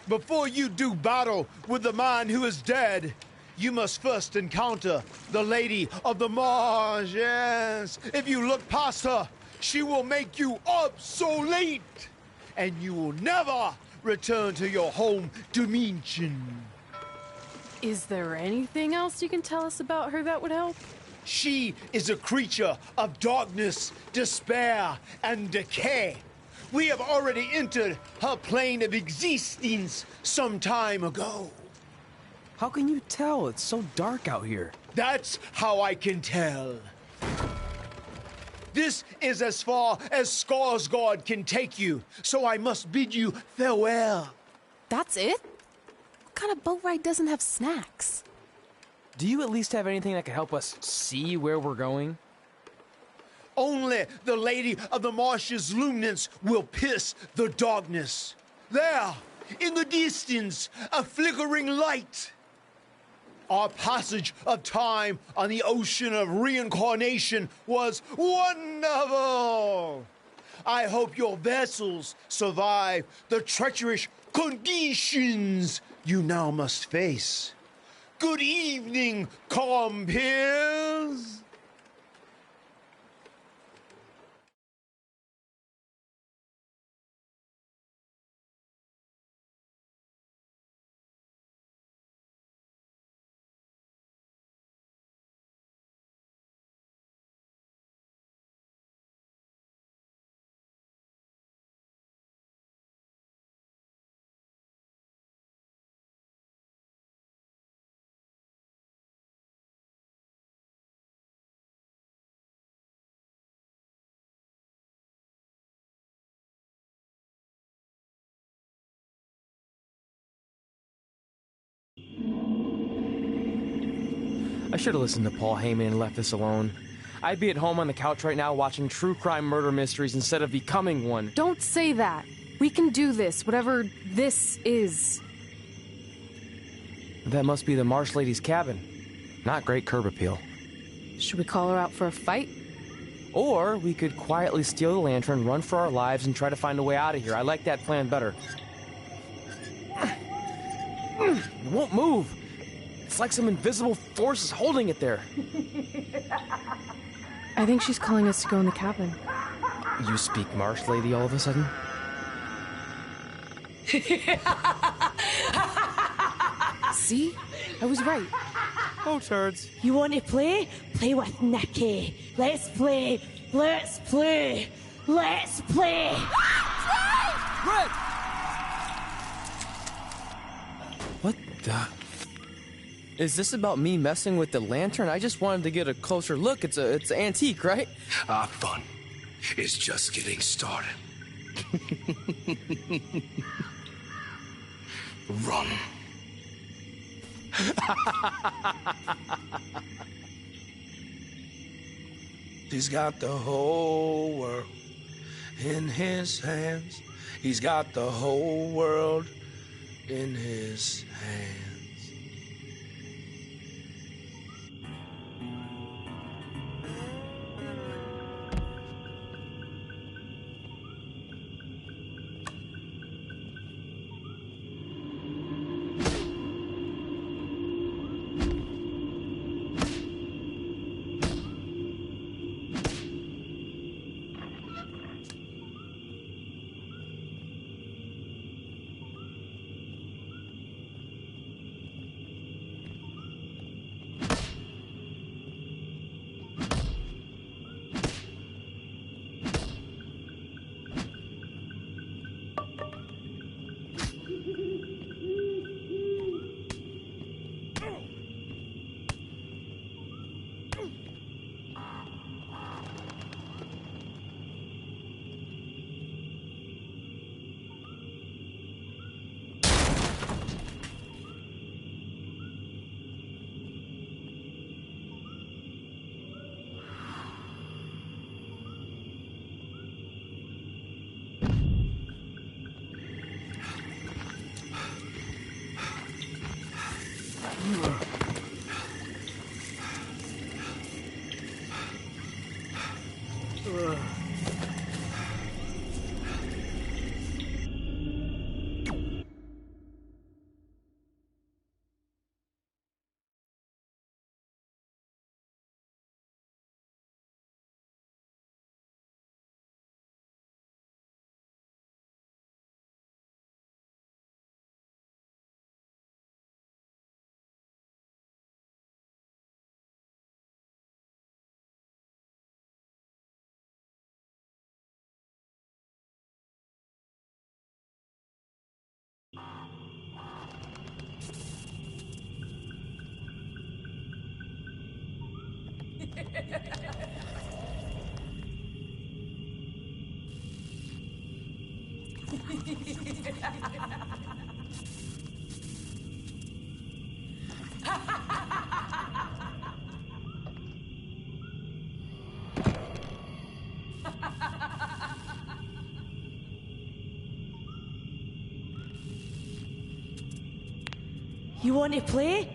Before you do battle with the man who is dead, you must first encounter the Lady of the Marsh. Yes. If you look past her, she will make you obsolete, and you will never return to your home dimension. Is there anything else you can tell us about her that would help? She is a creature of darkness, despair, and decay. We have already entered her plane of existence some time ago. How can you tell? It's so dark out here. That's how I can tell. This is as far as Skarsgård can take you, so I must bid you farewell. That's it? What kind of boat ride doesn't have snacks? Do you at least have anything that can help us see where we're going? Only the Lady of the Marsh's luminance will pierce the darkness. There, in the distance, a flickering light. Our passage of time on the ocean of reincarnation was wonderful. I hope your vessels survive the treacherous conditions you now must face. Good evening, compeers. I should have listened to Paul Heyman and left this alone. I'd be at home on the couch right now watching true crime murder mysteries instead of becoming one. Don't say that. We can do this, whatever this is. That must be the Marsh Lady's cabin. Not great curb appeal. Should we call her out for a fight? Or we could quietly steal the lantern, run for our lives, and try to find a way out of here. I like that plan better. It won't move. It's like some invisible force is holding it there. I think she's calling us to go in the cabin. You speak Marsh, lady, all of a sudden? See? I was right. Oh, turds. You want to play? Play with Nikki. Let's play. Let's play. Let's play. Red! What the... Is this about me messing with the lantern? I just wanted to get a closer look. It's an antique, right? Our fun is just getting started. Run. He's got the whole world in his hands. He's got the whole world in his hands. You want to play?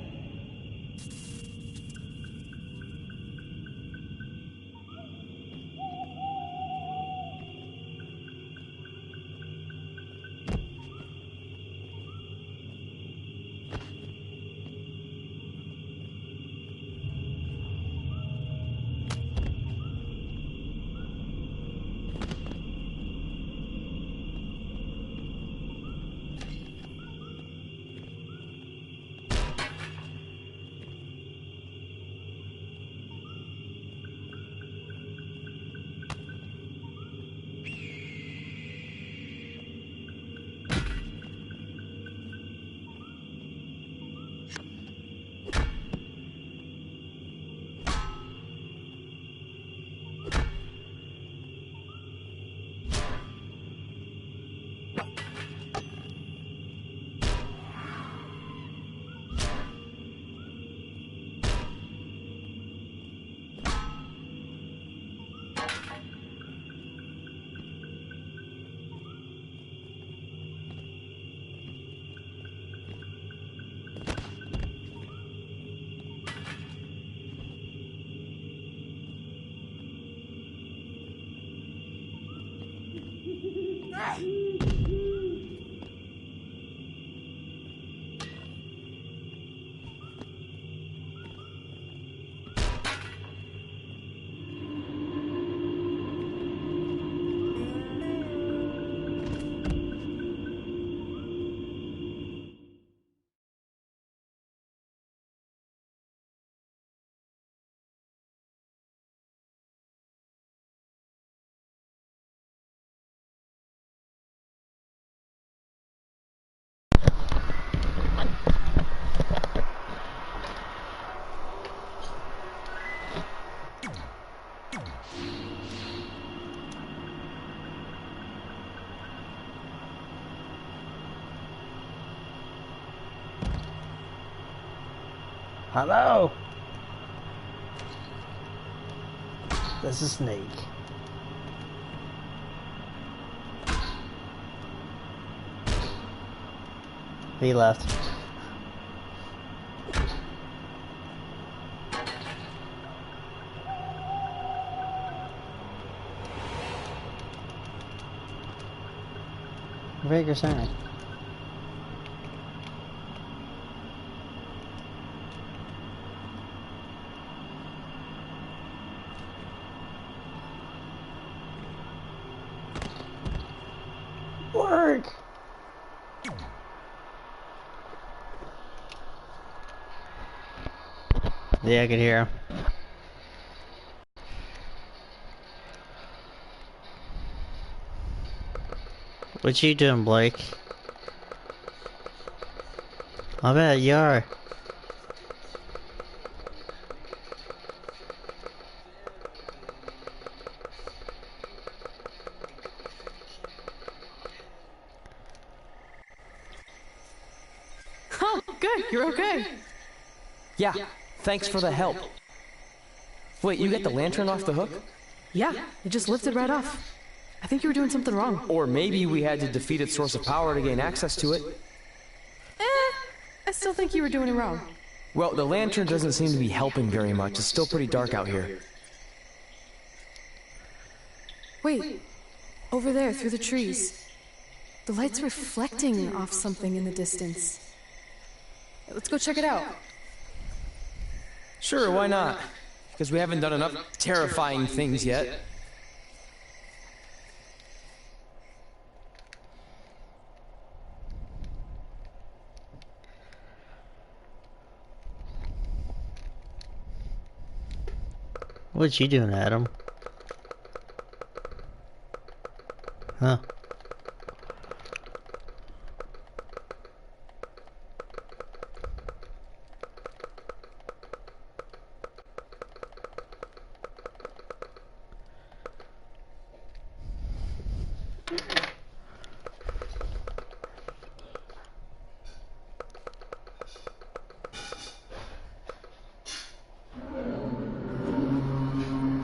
Hello? This is Snake. He left. Very concerning. Work! Yeah, I can hear him. What you doing, Blake? I bet you are. Oh, good. You're okay. Yeah, thanks for the help. Wait, you got the lantern off the hook? Yeah, it just lifted right off. I think you were doing something wrong. Or maybe we had to defeat its source of power to gain access to it. I still think you were doing it wrong. Well, the lantern doesn't seem to be helping very much. It's still pretty dark out here. Wait, over there, through the trees. The light's reflecting off something in the distance. Let's go check it out. Sure, why not? Because we haven't done enough terrifying things yet. What you doing, Adam? Huh?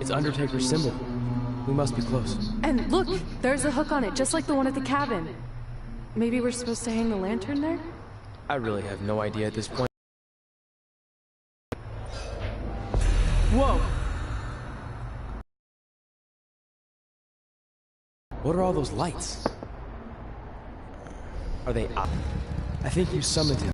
It's Undertaker's symbol. We must be close. And look, there's a hook on it, just like the one at the cabin. Maybe we're supposed to hang the lantern there? I really have no idea at this point. Whoa! What are all those lights? Are they up? I think you summoned him.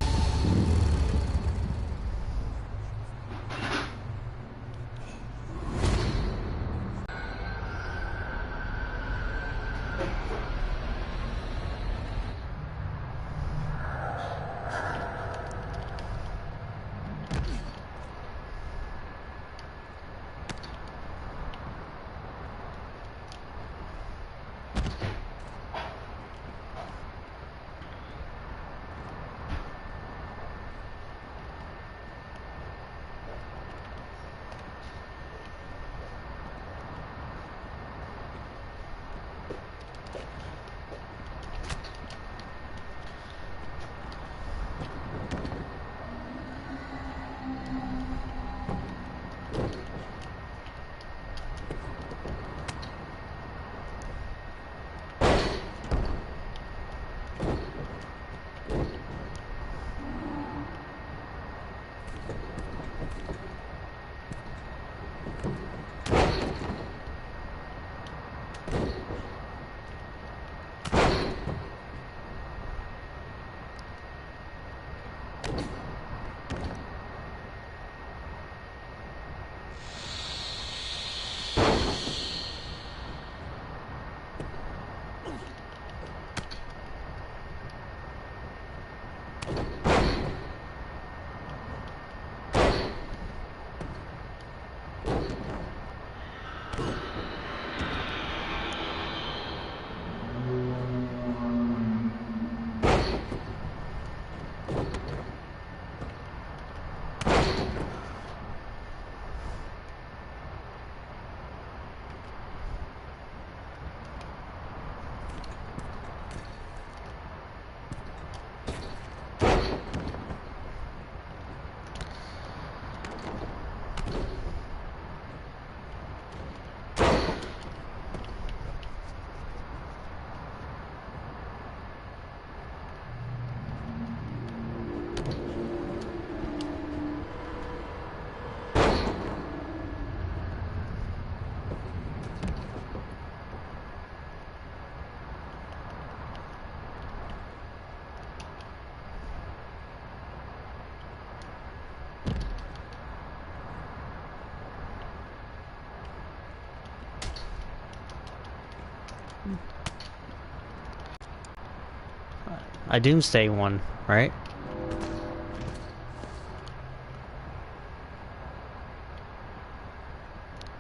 a doomsday one, right?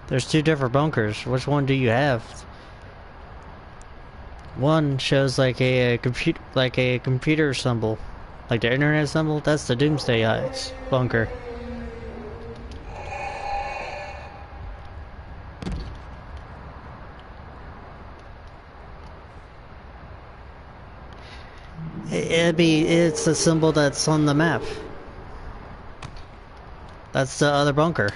There's two different bunkers. Which one do you have? One shows like a computer symbol, like the internet symbol. That's the doomsday eyes bunker. It's a symbol that's on the map. That's the other bunker.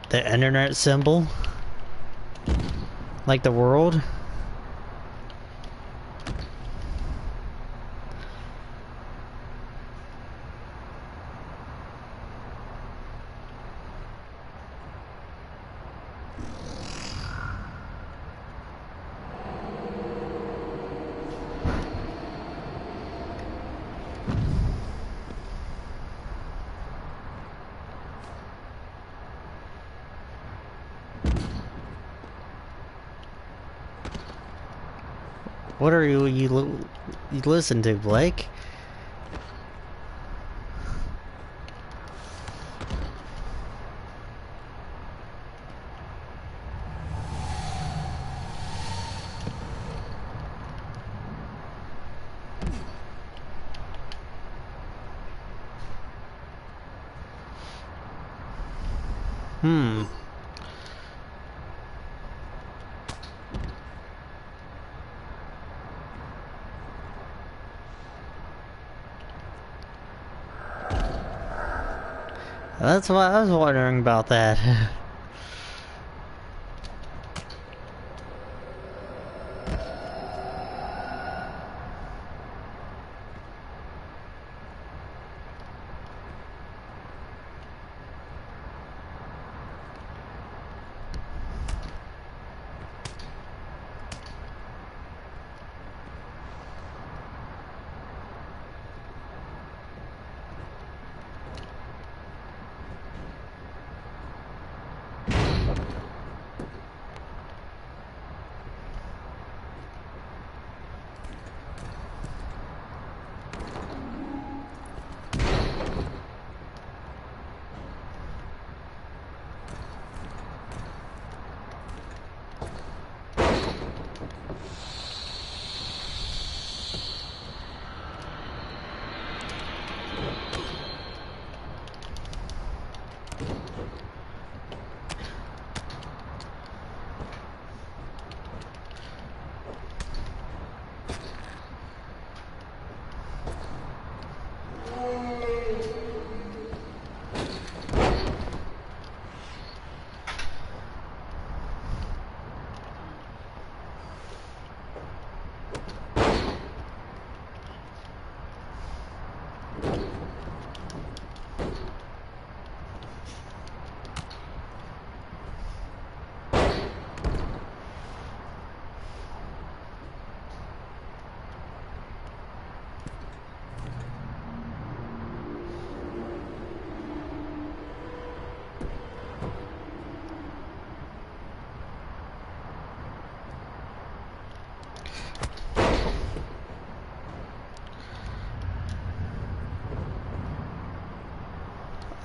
The internet symbol? Like the world? What are you listen to, Blake? That's why I was wondering about that.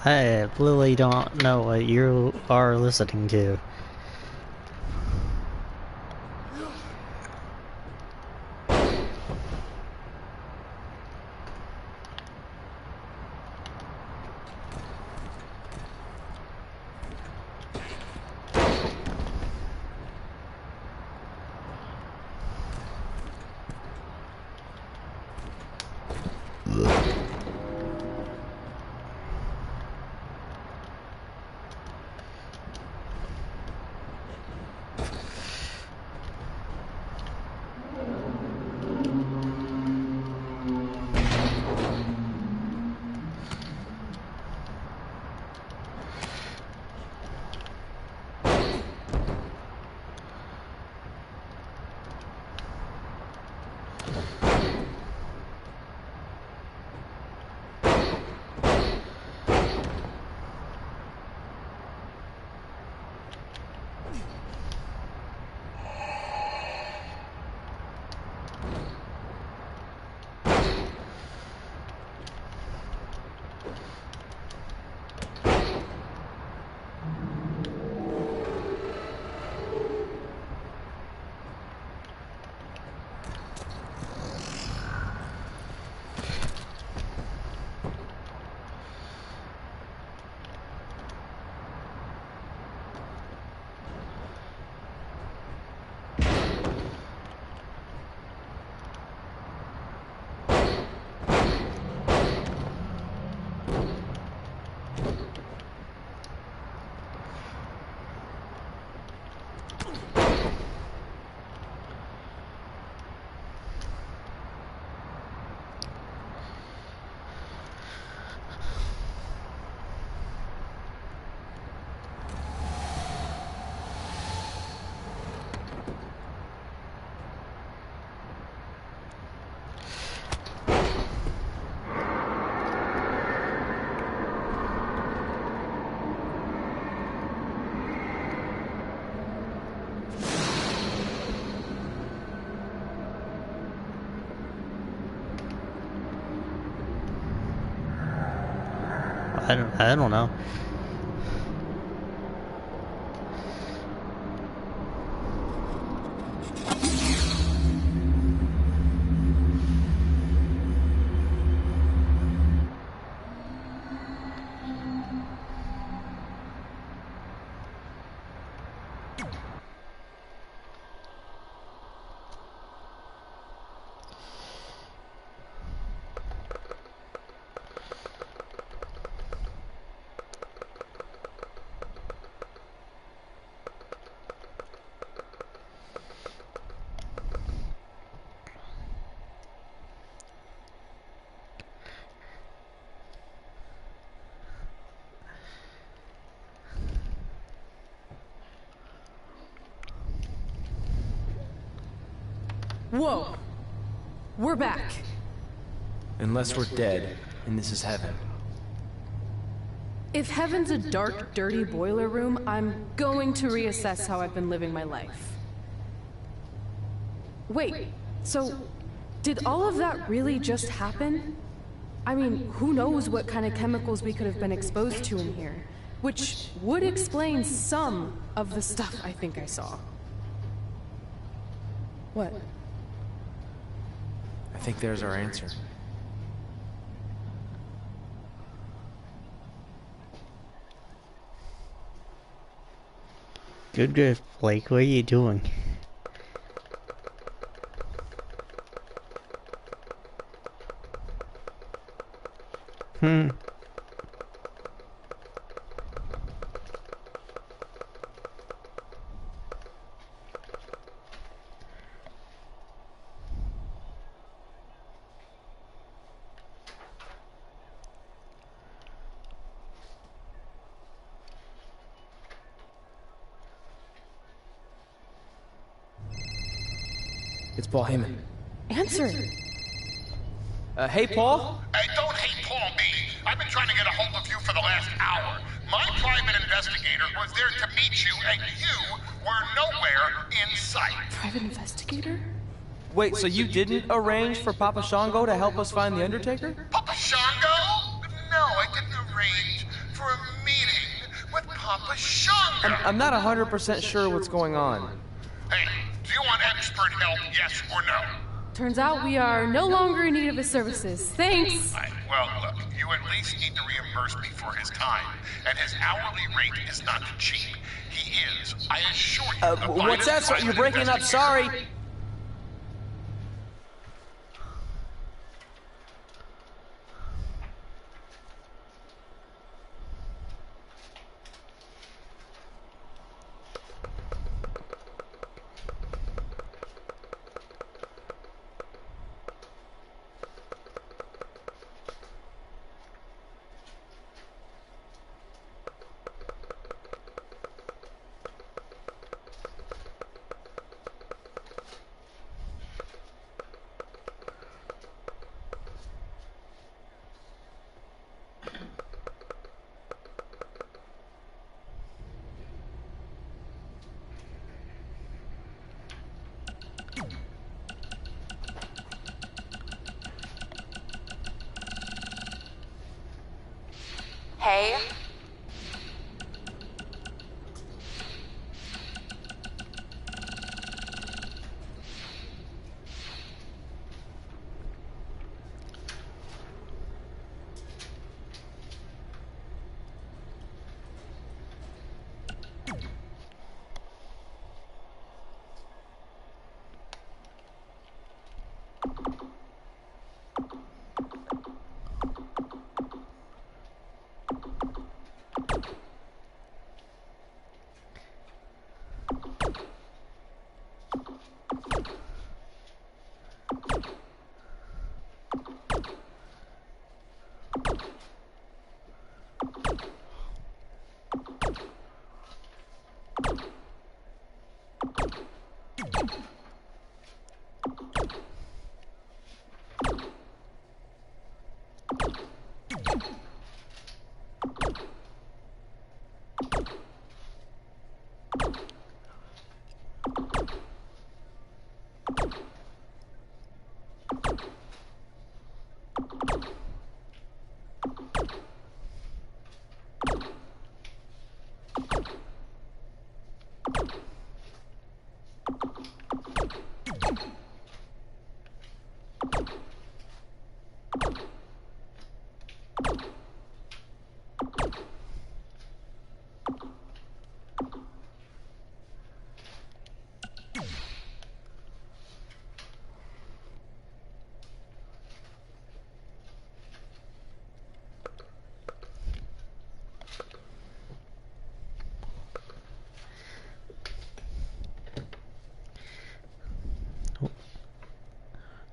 I really don't know what you are listening to. I don't know. Whoa! We're back. Unless we're dead, and this is heaven. If heaven's a dark, dirty boiler room, I'm going to reassess how I've been living my life. Wait, so did all of that really just happen? I mean, who knows what kind of chemicals we could have been exposed to in here, which would explain some of the stuff I think I saw. What? I think there's our answer. Good, Blake. What are you doing? It's Paul Heyman. Answer it. Hey, Paul? Hey, don't hate Paul me. I've been trying to get a hold of you for the last hour. My private investigator was there to meet you, and you were nowhere in sight. Private investigator? Wait, so you didn't arrange for Papa Shango to help us find the Undertaker? Papa Shango? No, I didn't arrange for a meeting with Papa Shango. I'm not 100% sure what's going on. Hey, do you want expert help, yes or no? Turns out we are no longer in need of his services. Thanks. Well, look, you at least need to reimburse me for his time, and his hourly rate is not cheap. He is, I assure you. What's that? So you're breaking up, sorry. Hey?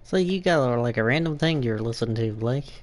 So you got like a random thing you're listening to, Blake.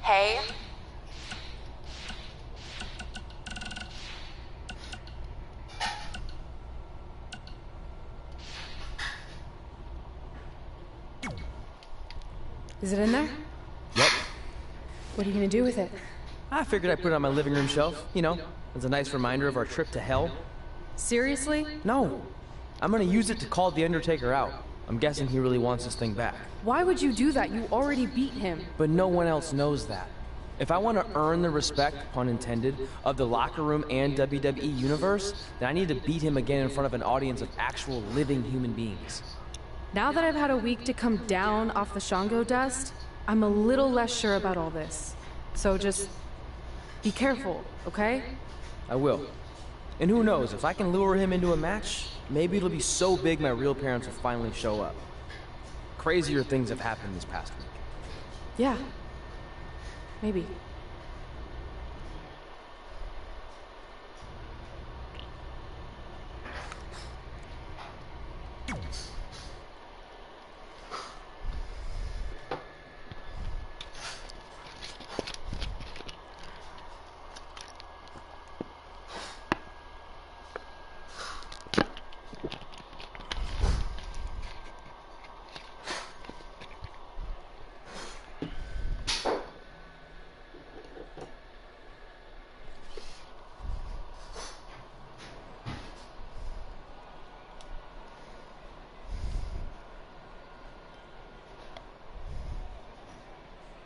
Hey. Is it in there? Yep. What are you gonna do with it? I figured I'd put it on my living room shelf, you know, as a nice reminder of our trip to hell. Seriously? No. I'm gonna use it to call the Undertaker out. I'm guessing he really wants this thing back. Why would you do that? You already beat him. But no one else knows that. If I want to earn the respect, pun intended, of the locker room and WWE universe, then I need to beat him again in front of an audience of actual living human beings. Now that I've had a week to come down off the Shango dust, I'm a little less sure about all this. So just be careful, okay? I will. And who knows, if I can lure him into a match, maybe it'll be so big my real parents will finally show up. Crazier things have happened this past week. Yeah. Maybe.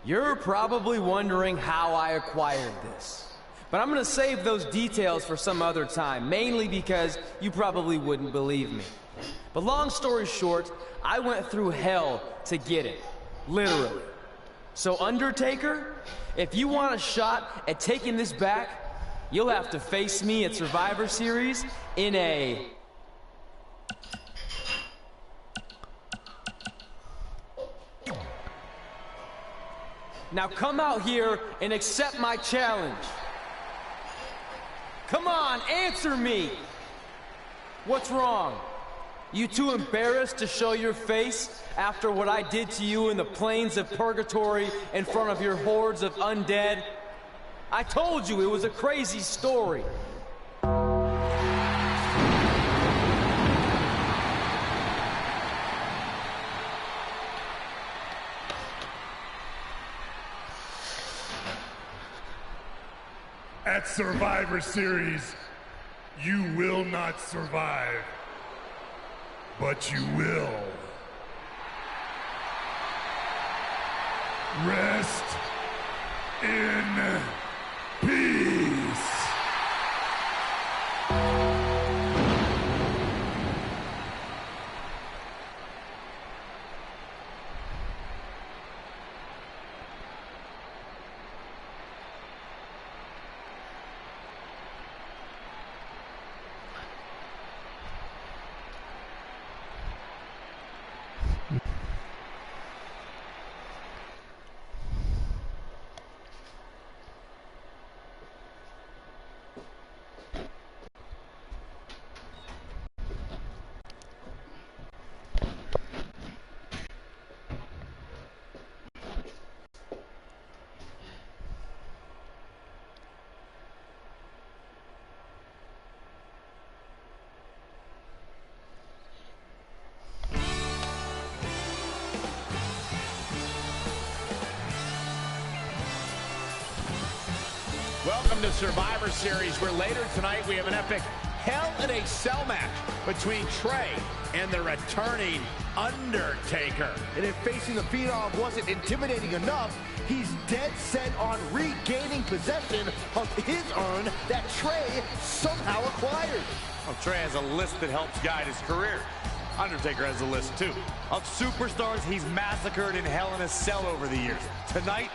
You're probably wondering how I acquired this. But I'm gonna save those details for some other time, mainly because you probably wouldn't believe me. But long story short, I went through hell to get it. Literally. So Undertaker, if you want a shot at taking this back, you'll have to face me at Survivor Series in a... Now come out here and accept my challenge. Come on, answer me! What's wrong? You too embarrassed to show your face after what I did to you in the plains of purgatory in front of your hordes of undead? I told you it was a crazy story. At Survivor Series, you will not survive, but you will. Rest in peace. Welcome to Survivor Series, where later tonight we have an epic Hell in a Cell match between Trey and the returning Undertaker. And if facing the Phenom wasn't intimidating enough, he's dead set on regaining possession of his urn that Trey somehow acquired. Well, Trey has a list that helps guide his career. Undertaker has a list, too, of superstars he's massacred in Hell in a Cell over the years. Tonight,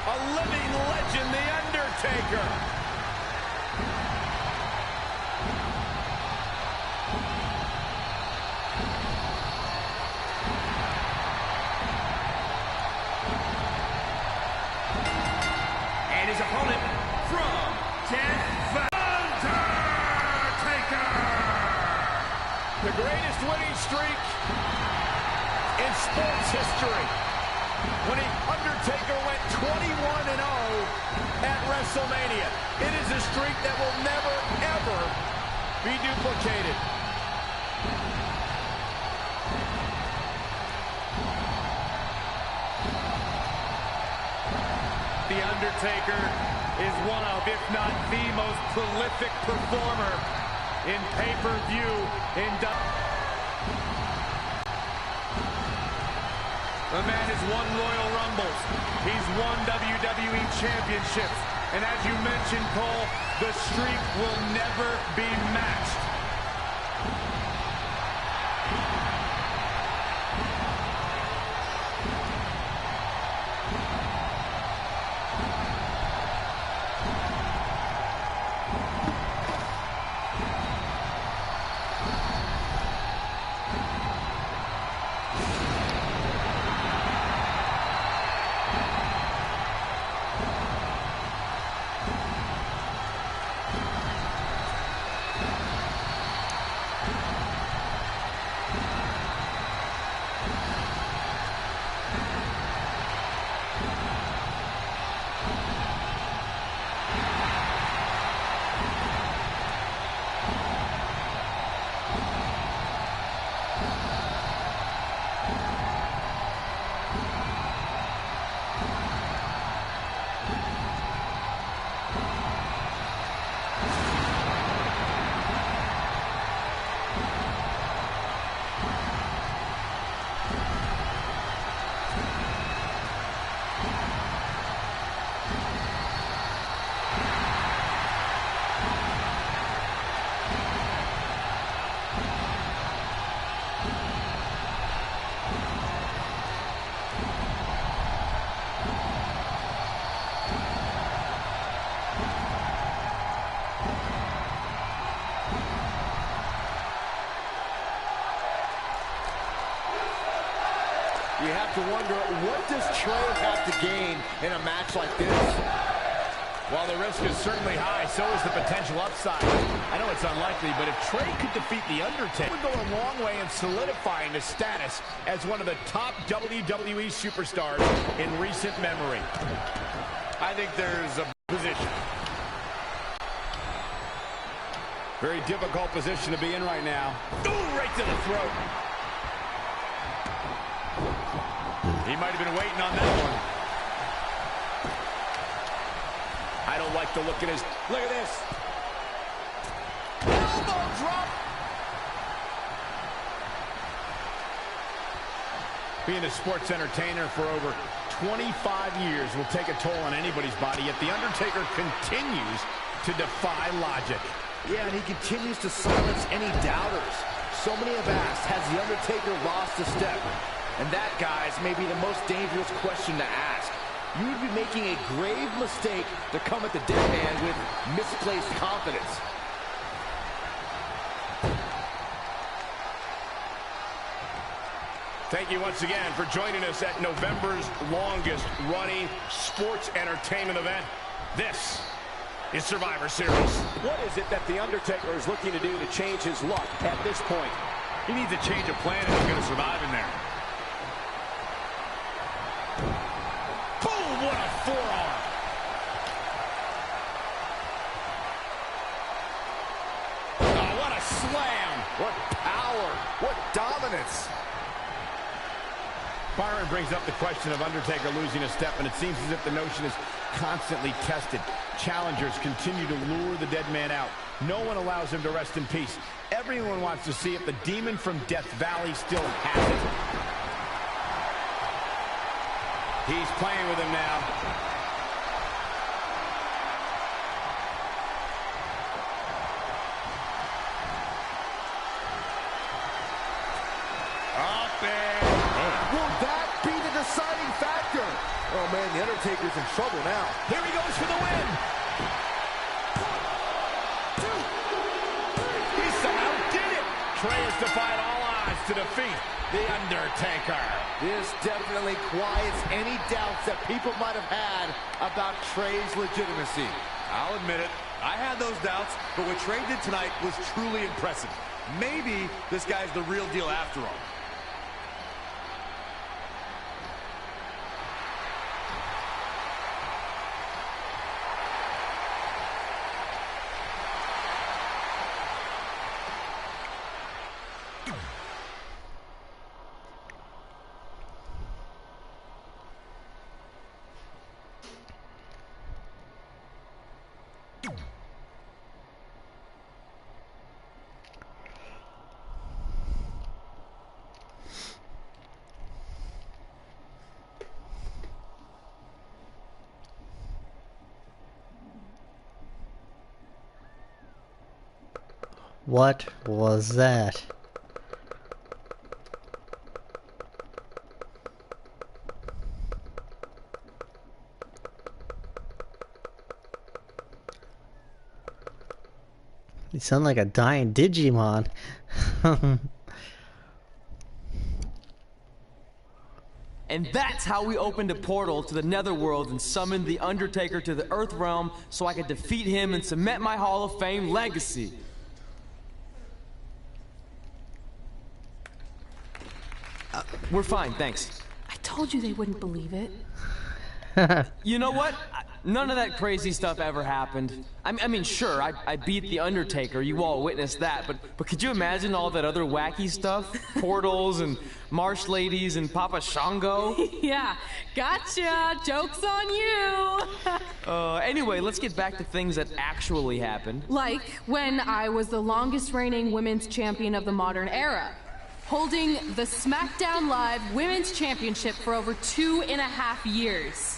a living legend, The Undertaker. And his opponent from Death Valley, Undertaker! The greatest winning streak history. When the Undertaker went 21-0 at WrestleMania. It is a streak that will never, ever be duplicated. The Undertaker is one of, if not the most prolific performer in pay-per-view in The man has won Royal Rumbles. He's won WWE Championships. And as you mentioned, Cole, the streak will never be matched. You have to wonder, what does Trey have to gain in a match like this? While the risk is certainly high, so is the potential upside. I know it's unlikely, but if Trey could defeat The Undertaker, it would go a long way in solidifying his status as one of the top WWE superstars in recent memory. I think there's a position. Very difficult position to be in right now. Ooh, right to the throat. He might have been waiting on that one. I don't like the look at his... Look at this. Elbow drop. Being a sports entertainer for over 25 years will take a toll on anybody's body, yet The Undertaker continues to defy logic. Yeah, and he continues to silence any doubters. So many have asked, has The Undertaker lost a step? And that, guys, may be the most dangerous question to ask. You would be making a grave mistake to come at the dead man with misplaced confidence. Thank you once again for joining us at November's longest running sports entertainment event. This is Survivor Series. What is it that The Undertaker is looking to do to change his luck at this point? He needs a change of plan if he's going to survive in there. Boom, what a forearm. Oh, what a slam. What power. What dominance. Byron brings up the question of Undertaker losing a step, and it seems as if the notion is constantly tested. Challengers continue to lure the dead man out. No one allows him to rest in peace. Everyone wants to see if the demon from Death Valley still has it. He's playing with him now. Up there. Will that be the deciding factor? Oh, man, The Undertaker's in trouble now. Here he goes for the win. He somehow did it. Trey has defied all odds to defeat The Undertaker. This definitely quiets any doubts that people might have had about Trey's legitimacy. I'll admit it. I had those doubts, but what Trey did tonight was truly impressive. Maybe this guy's the real deal after all. What was that? You sound like a dying Digimon. And that's how we opened a portal to the Netherworld and summoned the Undertaker to the Earth Realm so I could defeat him and cement my Hall of Fame legacy. We're fine, thanks. I told you they wouldn't believe it. You know what? None of that crazy stuff ever happened. I mean, sure, I beat the Undertaker. You all witnessed that. But could you imagine all that other wacky stuff? Portals and marsh ladies and Papa Shango? Yeah, gotcha. Joke's on you. Anyway, let's get back to things that actually happened. Like when I was the longest reigning women's champion of the modern era, holding the SmackDown Live Women's Championship for over 2.5 years.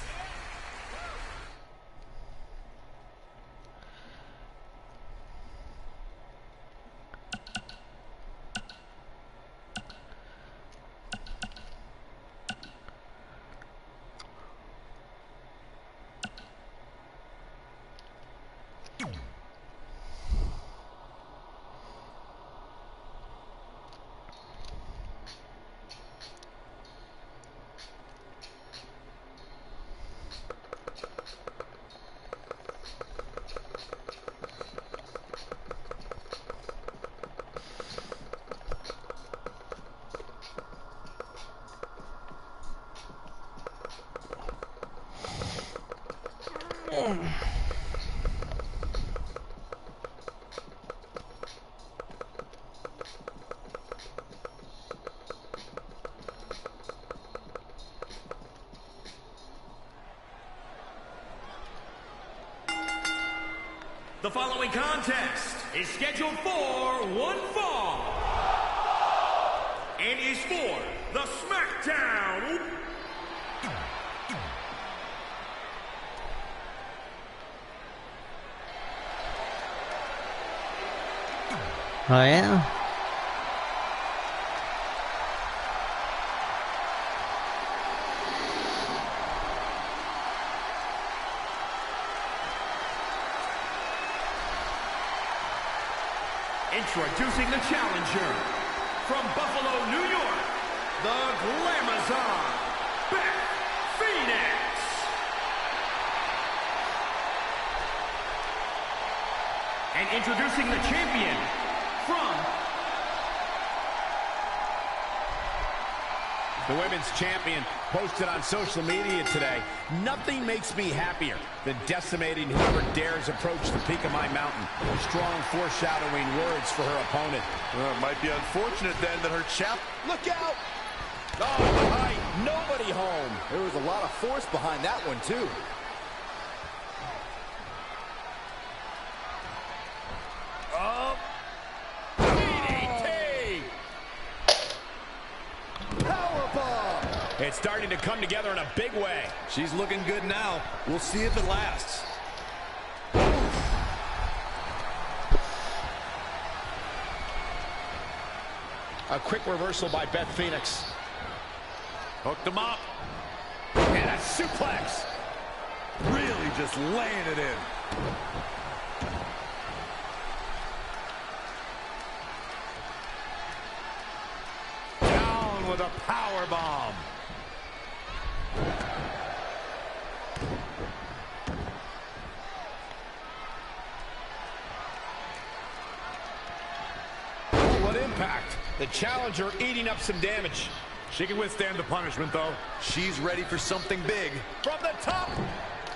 The following contest is scheduled for one fall and is for the SmackDown. Oh yeah? Introducing the challenger from Buffalo, New York, the Glamazon, Beth Phoenix. And introducing the champion from the women's champion posted on social media today. Nothing makes me happier than decimating whoever dares approach the peak of my mountain. Strong foreshadowing words for her opponent. Well, it might be unfortunate then that her chap... Look out! Oh, behind, nobody home. There was a lot of force behind that one, too. Oh. DDT! Powerbomb! It's starting to come together in a big way. She's looking good now. We'll see if it lasts. A quick reversal by Beth Phoenix. Hooked him up. And a suplex. Really just laying it in. Down with a power bomb. What impact? The challenger eating up some damage. She can withstand the punishment, though. She's ready for something big. From the top.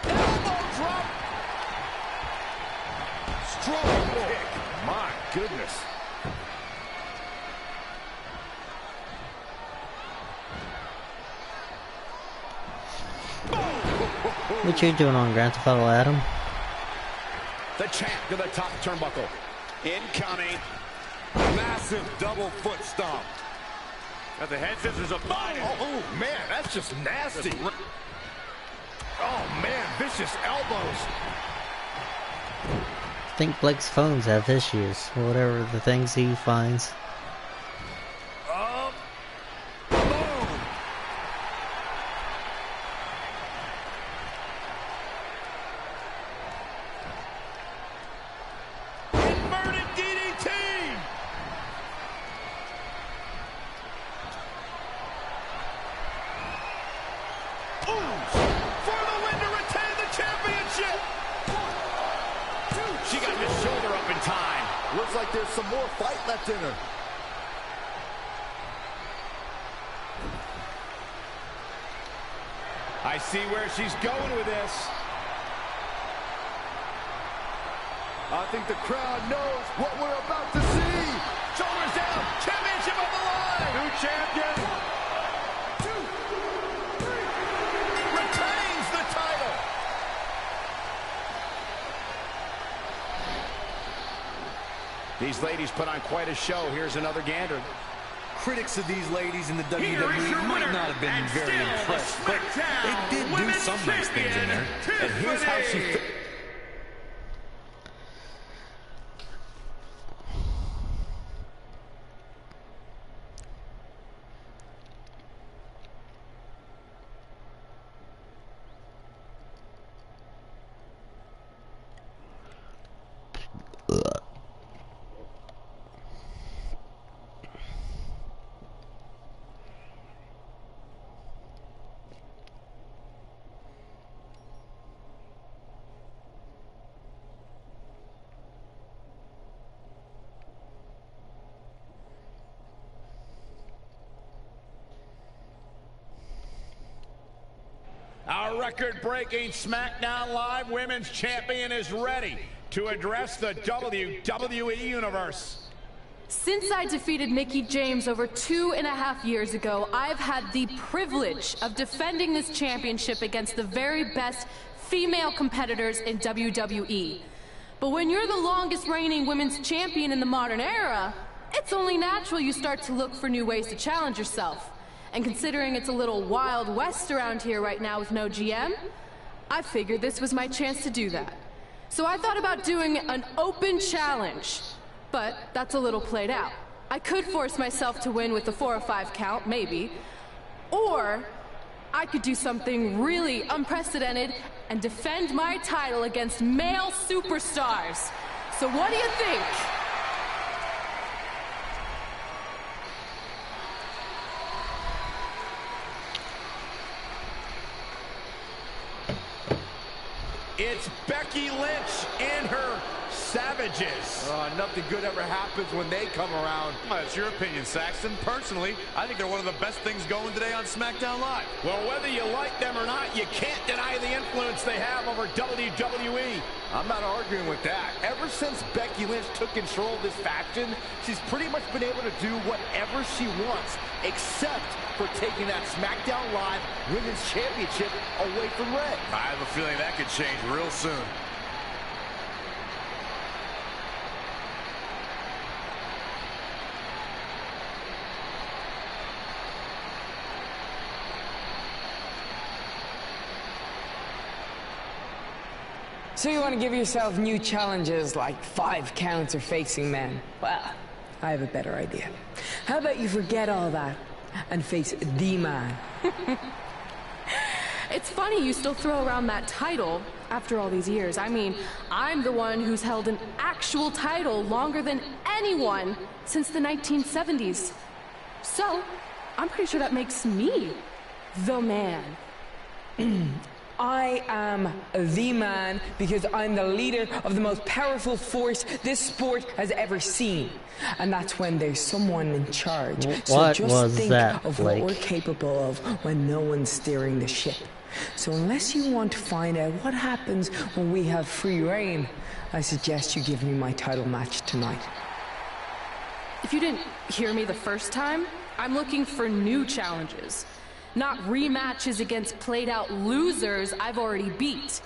Elbow drop. Strong kick. My goodness. What you doing on Grand Theft Auto, Adam? The champ to the top turnbuckle. Incoming. Massive double foot stomp. Got the head scissors up. Oh, man, that's just nasty. Oh, man, vicious elbows. think Blake's phones have issues, or whatever the things he finds. She got his shoulder up in time. Looks like there's some more fight left in her. I see where she's going with this. I think the crowd knows what we're about to see. Shoulders down. Championship on the line. New champion. 2, 3. Retains the title. These ladies put on quite a show. Here's another gander. Critics of these ladies in the WWE might not have been very impressed, but they did do some nice things in there. And here's how she... Our record-breaking SmackDown Live Women's Champion is ready to address the WWE Universe. Since I defeated Mickie James over 2.5 years ago, I've had the privilege of defending this championship against the very best female competitors in WWE. But when you're the longest reigning women's champion in the modern era, it's only natural you start to look for new ways to challenge yourself. And considering it's a little Wild West around here right now with no GM, I figured this was my chance to do that. So I thought about doing an open challenge, but that's a little played out. I could force myself to win with a 4 or 5 count, maybe, or I could do something really unprecedented and defend my title against male superstars. So what do you think? It's Becky Lynch and her Savages. Nothing good ever happens when they come around. That's your opinion, Saxton. Personally, I think they're one of the best things going today on SmackDown Live. Well, whether you like them or not, you can't deny the influence they have over WWE. I'm not arguing with that. Ever since Becky Lynch took control of this faction, she's pretty much been able to do whatever she wants, except for taking that SmackDown Live Women's Championship away from Red. I have a feeling that could change real soon. So you want to give yourself new challenges like 5 counts or facing men? Well, I have a better idea. How about you forget all that and face the man? It's funny you still throw around that title after all these years. I mean, I'm the one who's held an actual title longer than anyone since the 1970s. So, I'm pretty sure that makes me the man. I am the man because I'm the leader of the most powerful force this sport has ever seen. And that's when there's someone in charge. So just think of what we're capable of when no one's steering the ship. So unless you want to find out what happens when we have free reign, I suggest you give me my title match tonight. If you didn't hear me the first time, I'm looking for new challenges. Not rematches against played-out losers I've already beat.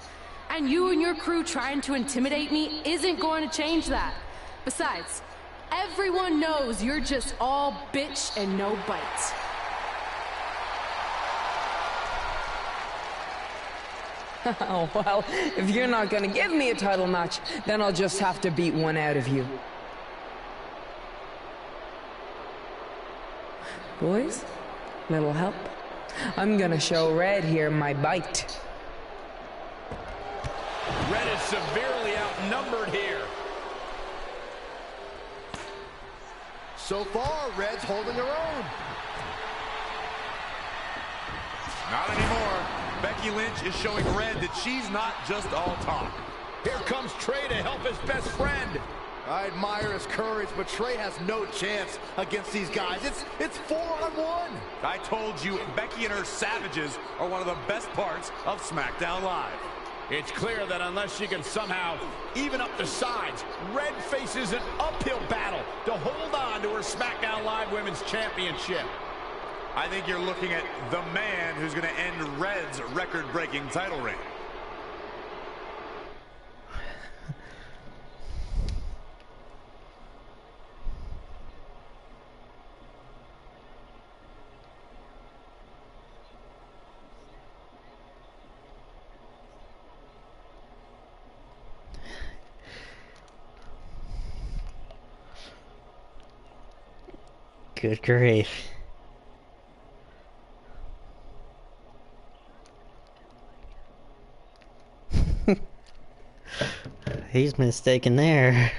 And you and your crew trying to intimidate me isn't going to change that. Besides, everyone knows you're just all bitch and no bite. Oh, well, if you're not gonna give me a title match, then I'll just have to beat one out of you. Boys, little help? I'm gonna show Red here my bite. Red is severely outnumbered here. So far, Red's holding her own. Not anymore. Becky Lynch is showing Red that she's not just all talk. Here comes Trey to help his best friend. I admire his courage, but Trey has no chance against these guys. It's 4-on-1. I told you, Becky and her savages are one of the best parts of SmackDown Live. It's clear that unless she can somehow even up the sides, Red faces an uphill battle to hold on to her SmackDown Live Women's Championship. I think you're looking at the man who's going to end Red's record-breaking title reign. Good grief. He's mistaken there.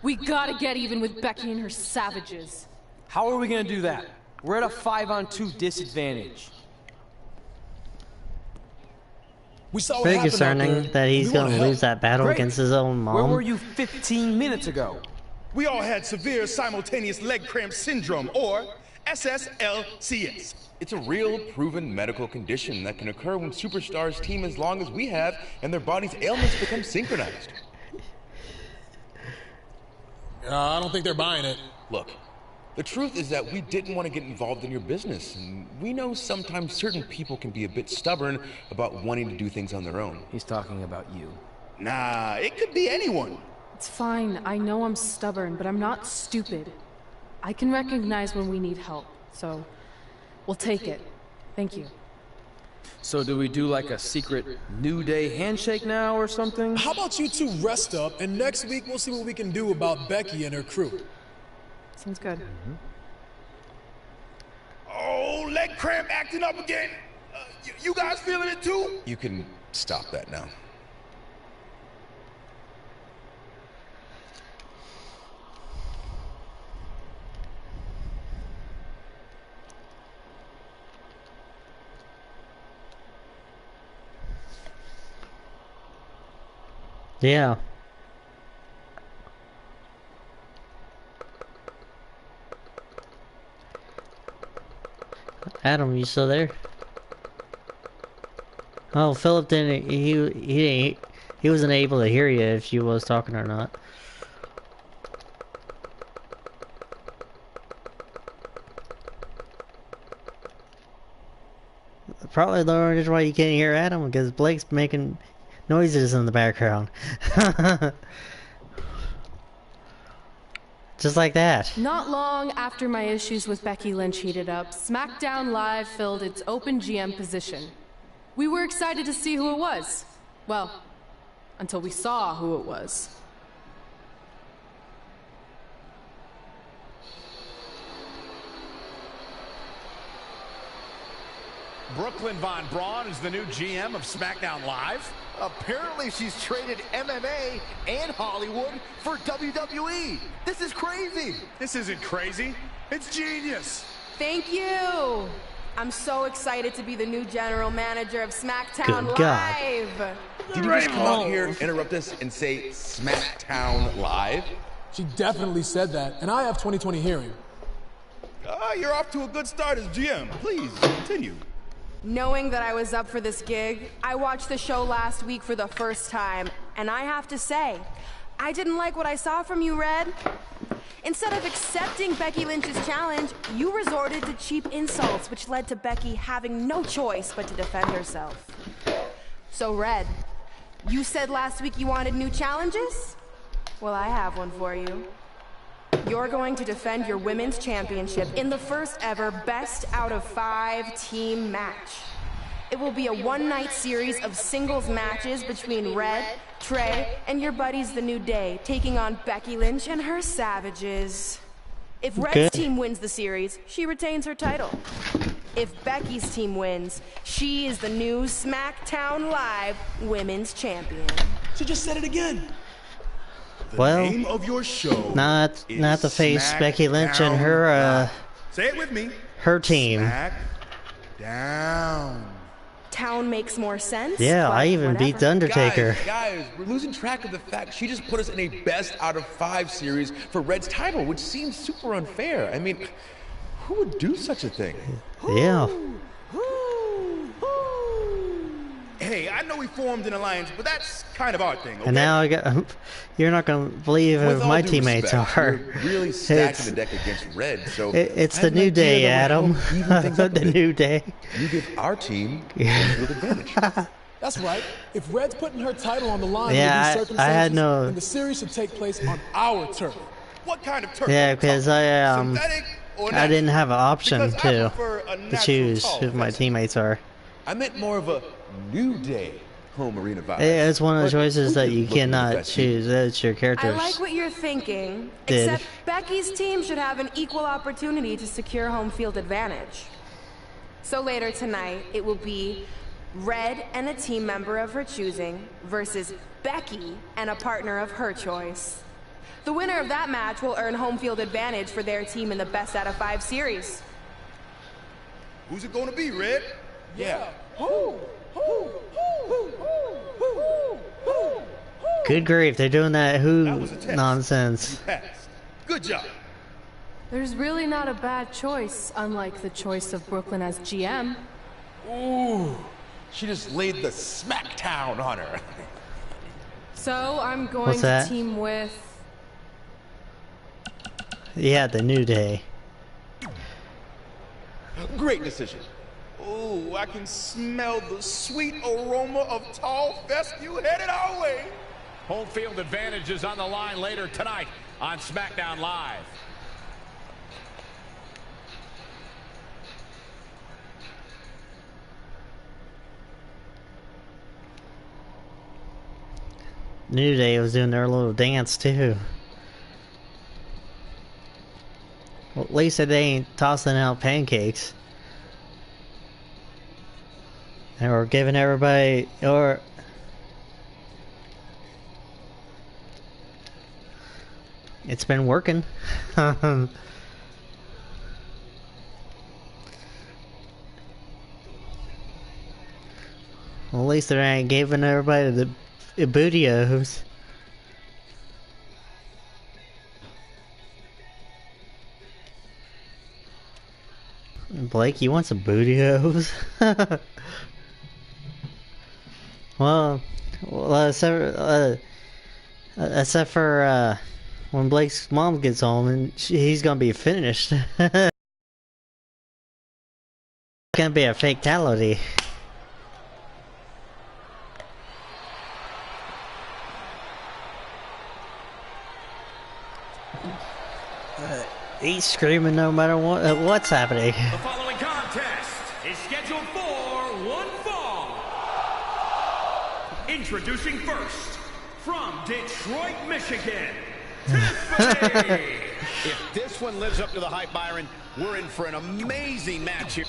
We gotta get even with Becky and her savages. How are we gonna do that? We're at a 5-on-2 disadvantage. Pretty concerning that he's gonna lose that battle against his own mom. Where were you 15 minutes ago? We all had severe simultaneous leg cramp syndrome, or SSLCS. It's a real, proven medical condition that can occur when superstars team as long as we have and their bodies' ailments become synchronized. I don't think they're buying it. Look, the truth is that we didn't want to get involved in your business, and we know sometimes certain people can be a bit stubborn about wanting to do things on their own. He's talking about you. Nah, it could be anyone. It's fine. I know I'm stubborn, but I'm not stupid. I can recognize when we need help, so we'll take it. Thank you. So do we do like a secret New Day handshake now or something? How about you two rest up, and next week we'll see what we can do about Becky and her crew. Sounds good. Oh, leg cramp acting up again. You guys feeling it too? You can stop that now. Yeah. Adam, you still there? Oh, Philip didn't. He wasn't able to hear you if you was talking or not. Probably the only reason why you can't hear Adam because Blake's making noises in the background. Just like that. Not long after my issues with Becky Lynch heated up, SmackDown Live filled its open GM position. We were excited to see who it was. Well, until we saw who it was. Brooklyn Von Braun is the new GM of SmackDown Live. Apparently she's traded MMA and Hollywood for WWE. This is crazy. This isn't crazy. It's genius. Thank you. I'm so excited to be the new general manager of SmackDown Good God. Live. Did you just come out here, interrupt us, and say SmackDown Live? She definitely said that, and I have 20/20 hearing. You're off to a good start as GM. Please, continue. Knowing that I was up for this gig, I watched the show last week for the first time, and I have to say, I didn't like what I saw from you, Red. Instead of accepting Becky Lynch's challenge, you resorted to cheap insults, which led to Becky having no choice but to defend herself. So, Red, you said last week you wanted new challenges? Well, I have one for you. You're going to defend your women's championship in the first ever best out of 5 team match. It will be a one-night series of singles matches between Red, Trey, and your buddies The New Day, taking on Becky Lynch and her Savages. If Red's team wins the series, she retains her title. If Becky's team wins, she is the new SmackDown Live Women's Champion. She just said it again. Well, name of your show not to face Becky Lynch and her say it with me. Her team. Down. Town makes more sense. Yeah, I even beat The Undertaker. Guys, we're losing track of the fact she just put us in a best out of 5 series for Red's title, which seems super unfair. I mean, who would do such a thing? Yeah. Hey, I know we formed an alliance, but that's kind of our thing, okay? And now I got. You're not gonna believe who my teammates are. You're really stacking the deck against Red, so it's the New Day, Adam. The New Day. You give our team a real advantage. That's right. If Red's putting her title on the line yeah, under these I had circumstances, no. then the series should take place on our turf. What kind of turf? Yeah, because I didn't have an option to choose who my teammates are. I meant more of a New Day home arena vibe. Yeah, it's one of the choices that you cannot choose. It's your characters. I like what you're thinking, did. except Becky's team should have an equal opportunity to secure home field advantage. So later tonight, it will be Red and a team member of her choosing versus Becky and a partner of her choice. The winner of that match will earn home field advantage for their team in the best out of 5 series. Who's it going to be, Red? Yeah. Good grief, they're doing that nonsense. Good job. There's really not a bad choice, unlike the choice of Brooklyn as GM. Ooh, she just laid the smackdown on her. So I'm going to team with... Yeah, the New Day. Great decision. Oh, I can smell the sweet aroma of tall fescue headed our way. Home field advantage is on the line later tonight on SmackDown Live. New Day was doing their little dance too. Well, at least they ain't tossing out pancakes. Or giving everybody, or... It's been working. Well, at least they ain't giving everybody the bootios. Blake, you want some bootios? Well, except for when Blake's mom gets home and he's gonna be finished. It's gonna be a fatality. He's screaming no matter what's happening. The following contest is scheduled for one fall. Introducing first, from Detroit, Michigan, Tiffany. If this one lives up to the hype, Byron, we're in for an amazing match here.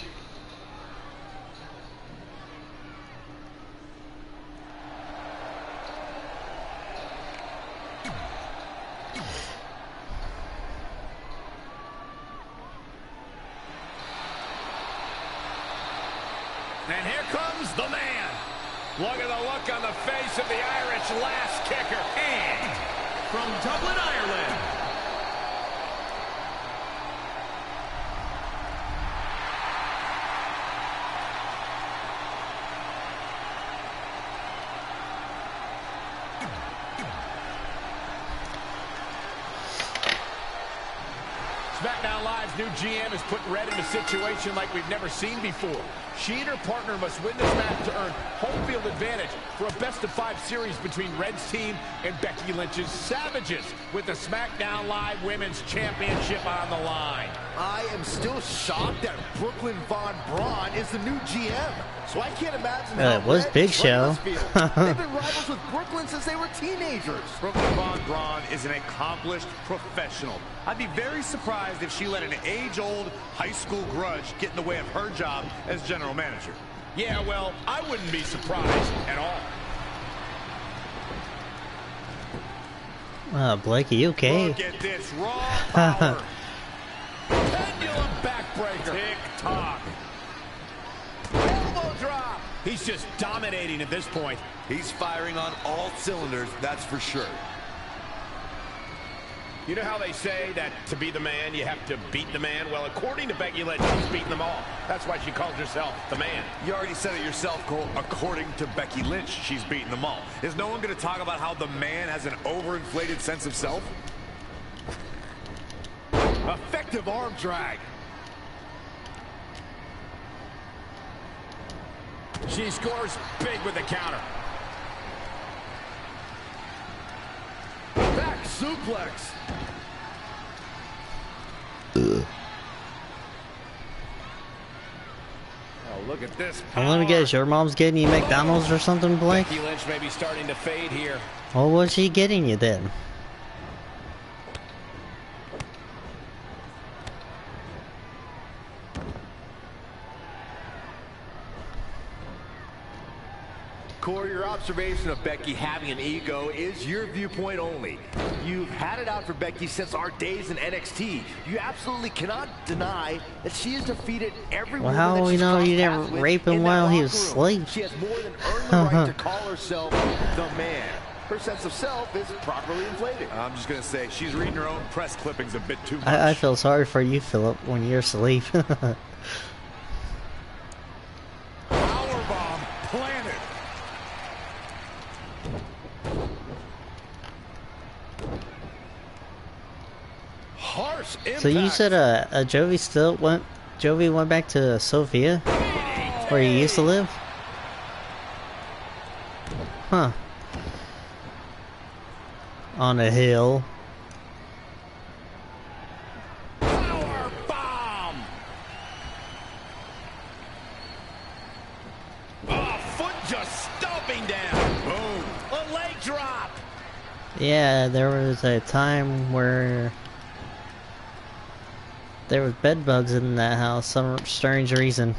And here comes the man. Look at the look on the face of the Irish last kicker. And from Dublin, Ireland, SmackDown Live's new GM has put Red in a situation like we've never seen before. She and her partner must win this match to earn home field advantage for a best-of-5 series between Red's team and Becky Lynch's Savages, with the SmackDown Live Women's Championship on the line. I am still shocked that Brooklyn Von Braun is the new GM. So I can't imagine how it was Big Show. They've been rivals with Brooklyn since they were teenagers. Brooklyn Von Braun is an accomplished professional. I'd be very surprised if she let an age-old high school grudge get in the way of her job as general manager. Yeah, well, I wouldn't be surprised at all. Blakey, you okay? Look at this raw power. Pendulum backbreaker. Tick-tock. Elbow drop. He's just dominating at this point. He's firing on all cylinders, that's for sure. You know how they say that to be the man, you have to beat the man? Well, according to Becky Lynch, she's beaten them all. That's why she calls herself the man. You already said it yourself, Cole. According to Becky Lynch, she's beaten them all. Is no one going to talk about how the man has an overinflated sense of self? Effective arm drag. She scores big with the counter. Back suplex. Oh, look at this power. Let me guess, your mom's getting you McDonald's or something, Blake? Becky Lynch may be starting to fade here. What was she getting you then? Corey, your observation of Becky having an ego is your viewpoint only. You've had it out for Becky since our days in NXT. You absolutely cannot deny that she has defeated every woman Well, how that we she's know crossed you paths didn't with rape him in that while he locker was room. asleep? She has more than earned the right to call herself the man. Her sense of self is properly inflated. I'm just going to say, she's reading her own press clippings a bit too much. I feel sorry for you, Philip, when you're asleep. Powerbomb planted. Harsh impact. So you said Jovi went back to Sofia, where he used to live? Huh. On a hill. Power bomb. Oh, foot just stomping down. Boom. A leg drop. Yeah, there was a time where there was bed bugs in that house, some strange reason.